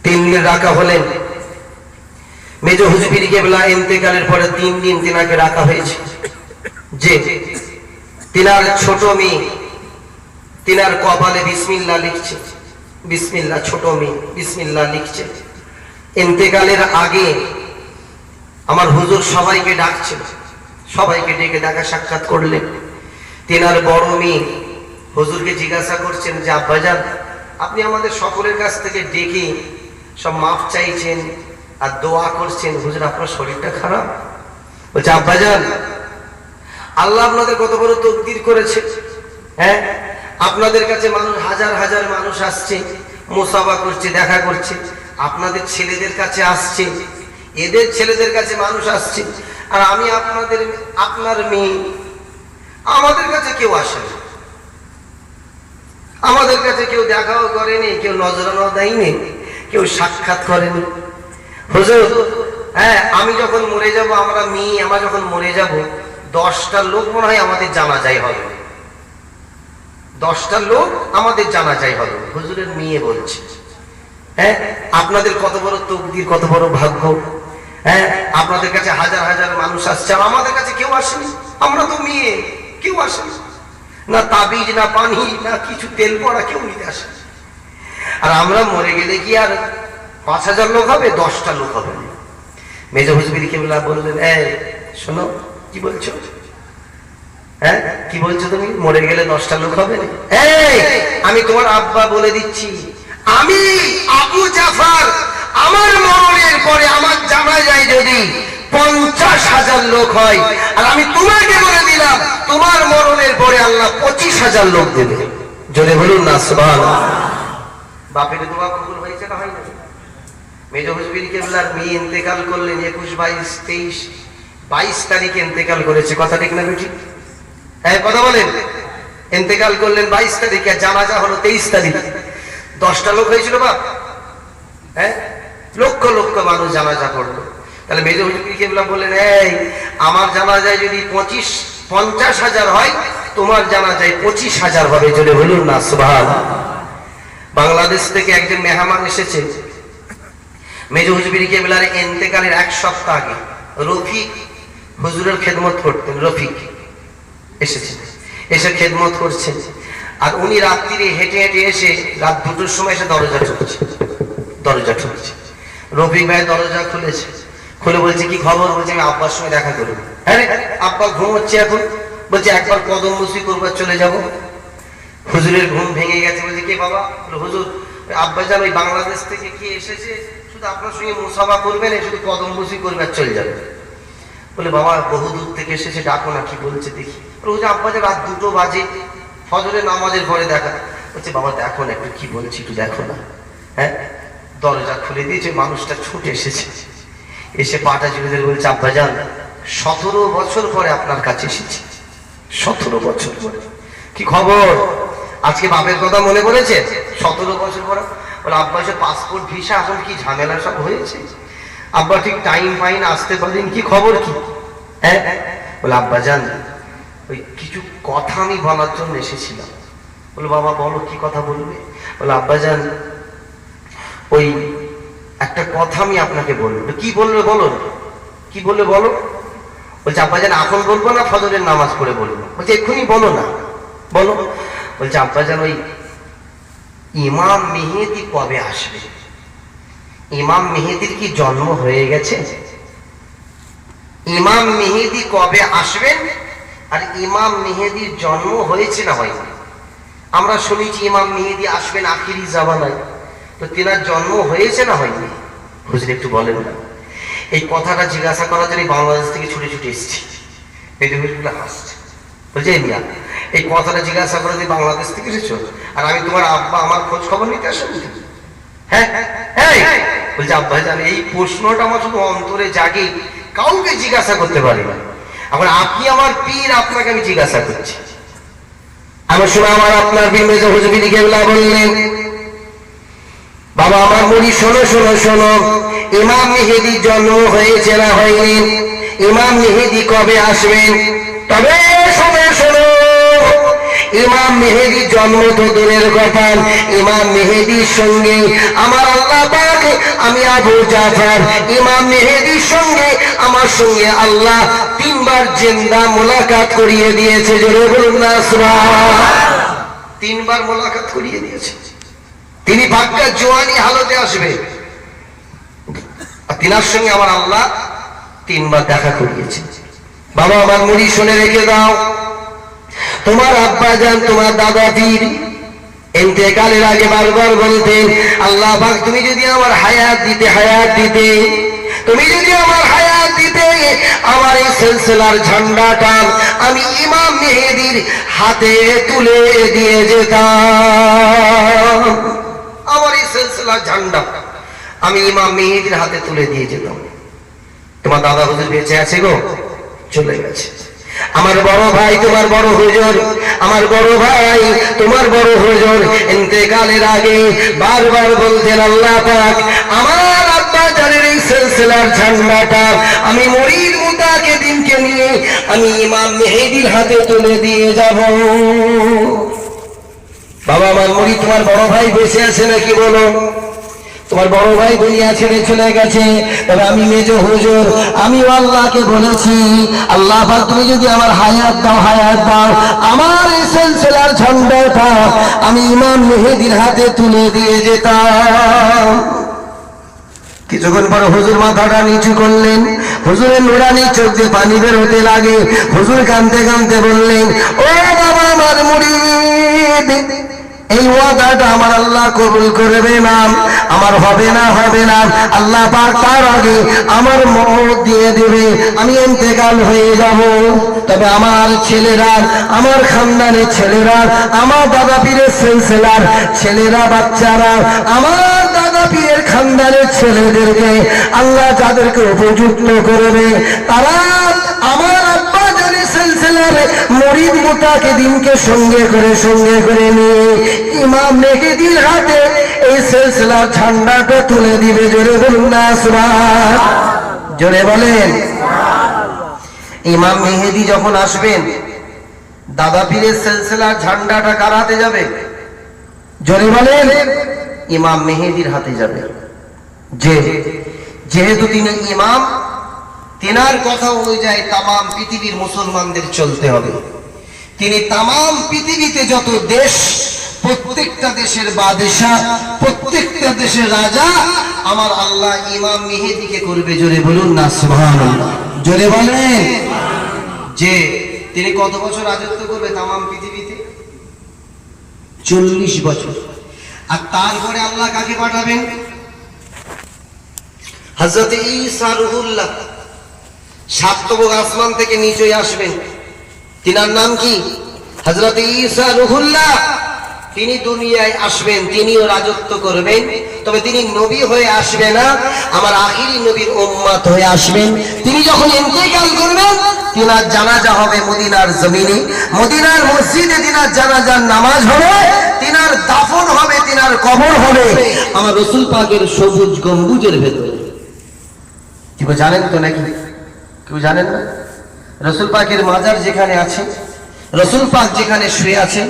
3 দিন রাখা হলেন। মেজো হুজুর পীর কেবলা ইন্তেকালের পরে 3 দিন তিনাকে রাখা হয়েছে। যে তিনার ছোট মেয়ে, তিনার কপালে বিসমিল্লাহ লিখছে, বিসমিল্লাহ, ছোট মেয়ে বিসমিল্লাহ লিখছে। ইন্তেকালের আগে আমার হুজুর সবাইকে ডাকছে, সবাইকে ডেকে দেখা সাক্ষাৎ করলেন। তিনার বড় মেয়ে হুজুরকে জিজ্ঞাসা করছেন যে, আব্বাজান আপনি আমাদের সকলের কাছ থেকে ডেকে সব মাফ চাইছেন আর দোয়া করছেন, হুজুর আপনার শরীরটা খারাপ। বলছে, আব্বাজান আল্লাহ আপনাদের কত বড় তকদির করেছে, হ্যাঁ, আপনাদের কাছে মানুষ, হাজার হাজার মানুষ আসছে, মুসাফা করছে, দেখা করছে, আপনাদের ছেলেদের কাছে আসছে, এদের ছেলেদের কাছে মানুষ আসছে, আর আমি আপনাদের, আপনার মেয়ে, আমাদের কাছে কেউ আসে না, আমাদের কাছে কেউ দেখাও করেনি, কেউ নজরানো দেয়নি, কেউ সাক্ষাৎ করেনি। হুজুর, হ্যাঁ, আমি যখন মরে যাব, আমরা মেয়ে, আমরা যখন মরে যাব, 10টা লোক মনে হয় আমাদের জানাজায় হবে, 10টা লোক আমাদের জানাজায় হবে। হুজুরের মেয়ে বলছে, হ্যাঁ আপনাদের কত বড় তকদির, কত বড় ভাগ্য। হ্যাঁ আপনাদের কাছে হাজার হাজার মানুষ আসছে, আর আমাদের কাছে কেউ আসেনি। আমরা তো মেয়ে, কেউ আসেনি, না তাবিজ, না পানি, না কিছু তেল পড়া, কেউ নিতে আসে। আর আমরা মরে গেলে কি আর 5000 লোক হবে? 10টা লোক হবে। মেজ হুজুর কেবলা বললেন, এই শোনো, কি বলছো? হ্যাঁ কি বলছো তুমি? মরে গেলে 10টা লোক হবে? এই আমি তোমার আব্বা বলে দিচ্ছি, আমি আবু জাফর, আমার মরণের পরে আমার জানাজায় যদি 50,000 লোক হয়, আর আমি তোমাকে বলে দিলাম তোমার মরণের পরে আল্লাহ 25,000 লোক দেবে। জোরে বলুন না সুবহানাল্লাহ। বাপের দোয়া কবুল হয়েছে না হয়নি? মেজ হুজুর কেবলার মেয়ে ইন্তেকাল করলেন 21, 22, 23, 22 তারিখে ইন্তেকাল করেছে। কথা ঠিক না বেঠিক? হ্যাঁ কথা বলেন। ইন্তেকাল করলেন 22 তারিখে, জানাজা হলো 23 তারিখ। 10টা লোক হয়েছিল বাপ? হ্যাঁ লক্ষ লক্ষ মানুষ জানাজা পড়লো। তাহলে মেজ হুজুর কেবলা বললেন, এই আমার জানাজায় যদি 50,000 হয়, তোমার জানাজায় 25,000 হবে। জোরে বলুন না সুবহানাল্লাহ। বাংলাদেশ থেকে একজন মেহমান এসেছে মেজ হুজুর কেবলার ইন্তেকালের 1 সপ্তাহ আগে। রফিক হুজুরের খেদমত করতেন। রফিক এসেছেন, এসে খেদমত করছেন। আর উনি রাত্রিরে হেঁটে হেঁটে এসে রাত 2টোর সময় এসে দরজা ঠুকছে। রফিক ভাই দরজা খুলেছে, খুলে বলছে, কি খবর? বলছে, আমি আব্বার সঙ্গে দেখা করবো। হ্যাঁ আব্বা ঘুমোচ্ছে এখন। বলছে, একবার কদম বসি করবার চলে যাব। হুজুরের ঘুম ভেঙে গেছে। বলছে, কে বাবা? হুজুর আব্বা জান ওই বাংলাদেশ থেকে কি এসেছে, শুধু আপনার সঙ্গে মুসাফা করবেন, শুধু কদম বসি করবার চলে যাবে। বলে, বাবা বহু দূর থেকে এসেছে, ডাকো না, কি বলছে দেখি। বলছে, আব্বা যে রাত 2টো বাজে, ফজরের নামাজের পরে দেখা। বলছে, বাবা দেখো না একটু, কি বলছি একটু দেখো না। হ্যাঁ দরজা খুলে দিয়েছে, মানুষটা ছুটে এসেছে। এসে পাটা জুড়ে দিয়ে বলছে, আব্বা জান 17 বছর পরে আপনার কাছে এসেছি। 17 বছর পরে কি খবর? আজকে বাপের কথা মনে পড়েছে? 17 বছর পরে। বলে, আব্বা সে পাসপোর্ট ভিসা এখন কি ঝামেলা সব হয়েছে, আব্বা ঠিক টাইম পাই না, আসতে পারেন, কি খবর কি? হ্যাঁ বলে, আব্বা জান ওই কিছু কথা আমি বলার জন্য এসেছিলাম। বলে, বাবা বলো, কি কথা বলবে? বলে, আব্বা জান ওই একটা কথা আমি আপনাকে বলবো। কি বলবে বলো? কি বলবে বলো? বলছে, আব্বা জান এখন বলবো না ফজরের নামাজ পড়ে বলবো? বলছে, এক্ষুনি বলো না, বলো। বলছে, আব্বা জান ওই ইমাম মেহেদী কবে আসবে? ইমাম মেহেদীর কি জন্ম হয়ে গেছে? ইমাম মেহেদী কবে আসবেন, আর ইমাম মেহেদীর জন্ম হয়েছে না হয়নি? আমরা শুনেছি ইমাম মেহেদী আসবেন আখিরি জামানায়, তো তেনার জন্ম হয়েছে না হয়নি? হুজুর একটু বলেন না। এই কথাটা জিজ্ঞাসা করার জন্য বাংলাদেশ থেকে ছুটে ছুটে এসেছি। হাসছে, বলছে, মিয়া এই কথাটা জিজ্ঞাসা করার জন্য বাংলাদেশ থেকে এসেছো, আর আমি তোমার আব্বা আমার খোঁজ খবর নিতে আসেন? হ্যাঁ বলছে, আব্বা জান এই প্রশ্নটা আমার শুধু অন্তরে জাগে, কাউকে জিজ্ঞাসা করতে পারি না। এখন আপনি আমার পীর, আপনাকে আমি জিজ্ঞাসা করছি। আমার শোনা, আমার আপনার পীর মেজর হুজুর কেবলা বললেন, বাবা আমার মুড়ি শোনো শোনো শোনো, ইমাম মেহেদীর জন্ম হয়েছে না হয়নি? ইমাম মেহেদী কবে আসবেন? তবে শোনো শোনো, ইমাম মেহেদীর জন্ম তো দূরের কথা, ইমাম মেহেদীর সঙ্গে আমার আল্লাহ পাক, আমি আবু জাফর, ইমাম মেহেদীর সঙ্গে আমার সঙ্গে আল্লাহ 3 বার জিন্দা মোলাকাত করিয়ে দিয়েছে। জোরে বলুন না সুবহানাল্লাহ। 3 বার মোলাকাত করিয়ে দিয়েছে। তিনি বাক্কা জোয়ানি হালতে আসবে, আর তিনার সঙ্গে আমার আল্লাহ 3 বার দেখা করিয়েছে। বাবা আমার মুড়ি শুনে রেখে দাও, তোমার আব্বা জান, তোমার দাদা পীর ইন্তেকালের আগে বারবার বলতেন, আল্লাহ পাক তুমি যদি আমার হায়াত দিতে, তুমি যদি আমার হায়াত দিতে, আমার এই সিলসিলার ঝান্ডাটা আমি ইমাম মেহেদীর হাতে তুলে দিয়ে যেতাম। আমার এই সিলসিলার ঝান্ডা আমি ইমাম মেহেদীর হাতে তুলে দিয়ে যেতাম। তোমার দাদা হুজুর বেঁচে আছে গো? চলে গেছে। আমার বড় ভাই, তোমার বড় হুজুর, আমার বড় ভাই, তোমার বড় হুজুর ইন্তেকালের আগে বারবার বলতেন, আল্লাহ পাক আমার আব্বা জানের এই সিলসিলার ঝান্ডাটা আমি মুরিদ মুতাকিদিনকে নিয়ে আমি ইমাম মেহেদীর হাতে তুলে দিয়ে যাব। বাবা আমার মুড়ি, তোমার বড় ভাই বেঁচে আছে নাকি বলো? তোমার বড় ভাই দুনিয়া ছেড়ে চলে গেছে, তবে আমি মেজ হুজুর, আমিও আল্লাহকে বলেছি, আল্লাহ পাক তুমি যদি আমার হায়াত দাও, হায়াত দাও, আমার এই সিলসিলার ঝন্ডাটা আমি ইমাম মেহেদীর হাতে তুলে দিয়ে যেতাম। কিছুক্ষণ পরে হুজুর মাথাটা নিচু করলেন, হুজুরের নুরানি চোখ দিয়ে পানি বের হতে লাগে। হুজুর কাঁদতে কাঁদতে বললেন, ও বাবা আমার মুরিদ, এই ওয়াদাটা আমার আল্লাহ কবুল করবে না, আমার হবে না, হবে না। আল্লাহ পাক তার আগে আমার মওত দিয়ে দেবে, আমি ইন্তেকাল হয়ে যাব। তবে আমার ছেলেরা, আমার খানদানের ছেলেরা, আমার দাদা পীরের সিলসিলার ছেলেরা, বাচ্চারা, আমার দাদা পীরের খানদানের ছেলেদেরকে আল্লাহ যাদেরকে উপযুক্ত করবে, তারা আমার আব্বা জানের সিলসিলার মুরিদ মুতাকিদিনকে সঙ্গে করে নিয়ে ইমাম মেহেদীর হাতে এই সিলসিলার ঝান্ডাটা তুলে দিবে। জোরে বলুন না সুবহান, জোরে বলেন। ইমাম মেহেদী যখন আসবেন, দাদা পীরের সিলসিলার ঝান্ডাটা কার হাতে যাবে? জোরে বলেন। ইমাম মেহেদীর হাতে যাবে। যেহেতু তিনি ইমাম, তেনার কথা অনুযায়ী তামাম পৃথিবীর মুসলমানদের চলতে হবে। তিনি তামাম পৃথিবীতে যত দেশ, প্রত্যেকটা দেশের বাদশাহ, প্রত্যেকটা দেশের রাজা আমার আল্লাহ ইমাম মেহেদীকে করবে। জোরে বলুন না সুবহানাল্লাহ, জোরে বলেন। যে তিনি কত বছর রাজত্ব করবে তামাম পৃথিবীতে? 40 বছর। আর তারপরে আল্লাহ কাকে পাঠাবেন? হযরত ঈসা রুহুল্লাহ, সাতবক আসমান থেকে নিচে আসবেন। তিনার নাম কি? হযরত ঈসা রুহুল্লাহ। তিনি দুনিয়ায় আসবেন, তিনিও রাজত্ব করবেন। তবে তিনি নবী হয়ে আসবে না, আমার আখিরি নবীর উম্মত হয়ে আসবেন। তিনি যখন ইন্তেকাল করবেন, তিনার জানাজা হবে মদিনার জমিনে, মদিনার মসজিদে তিনার জানাজার নামাজ হবে, তিনার দাফন হবে, তিনার কবর হবে আমার রাসূল পাকের সবুজ গম্বুজের ভেতরে। কেউ জানেন তো নাকি? কেউ জানেন না? রাসূল পাকের মাজার যেখানে আছে, রাসূল পাক যেখানে শুয়ে আছেন,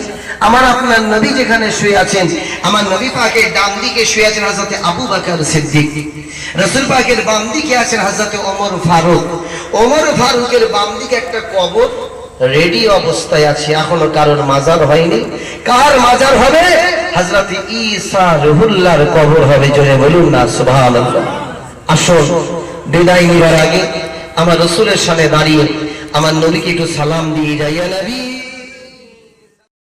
আমার আপনার নবী যেখানে শুয়ে আছেন, আমার নবী পাকের ডান দিকে শুয়ে আছেন হযরত আবু বকর সিদ্দিক, রাসূল পাকের বাম দিকে আছেন হযরত ওমর ফারুক। ওমর ফারুকের বাম দিকে একটা কবর রেডি অবস্থায় আছে, এখনো কারোর মাজার হয়নি। কার মাজার হবে? হযরত ঈসা রুহুল্লাহর কবর হবে। জোরে বলুন না সুবহানাল্লাহ। আসুন বিদায় নিবার আগে আমার রাসূলের সামনে দাঁড়িয়ে আমার নবীকে একটু সালাম দিয়ে যাই। ইয়া নবী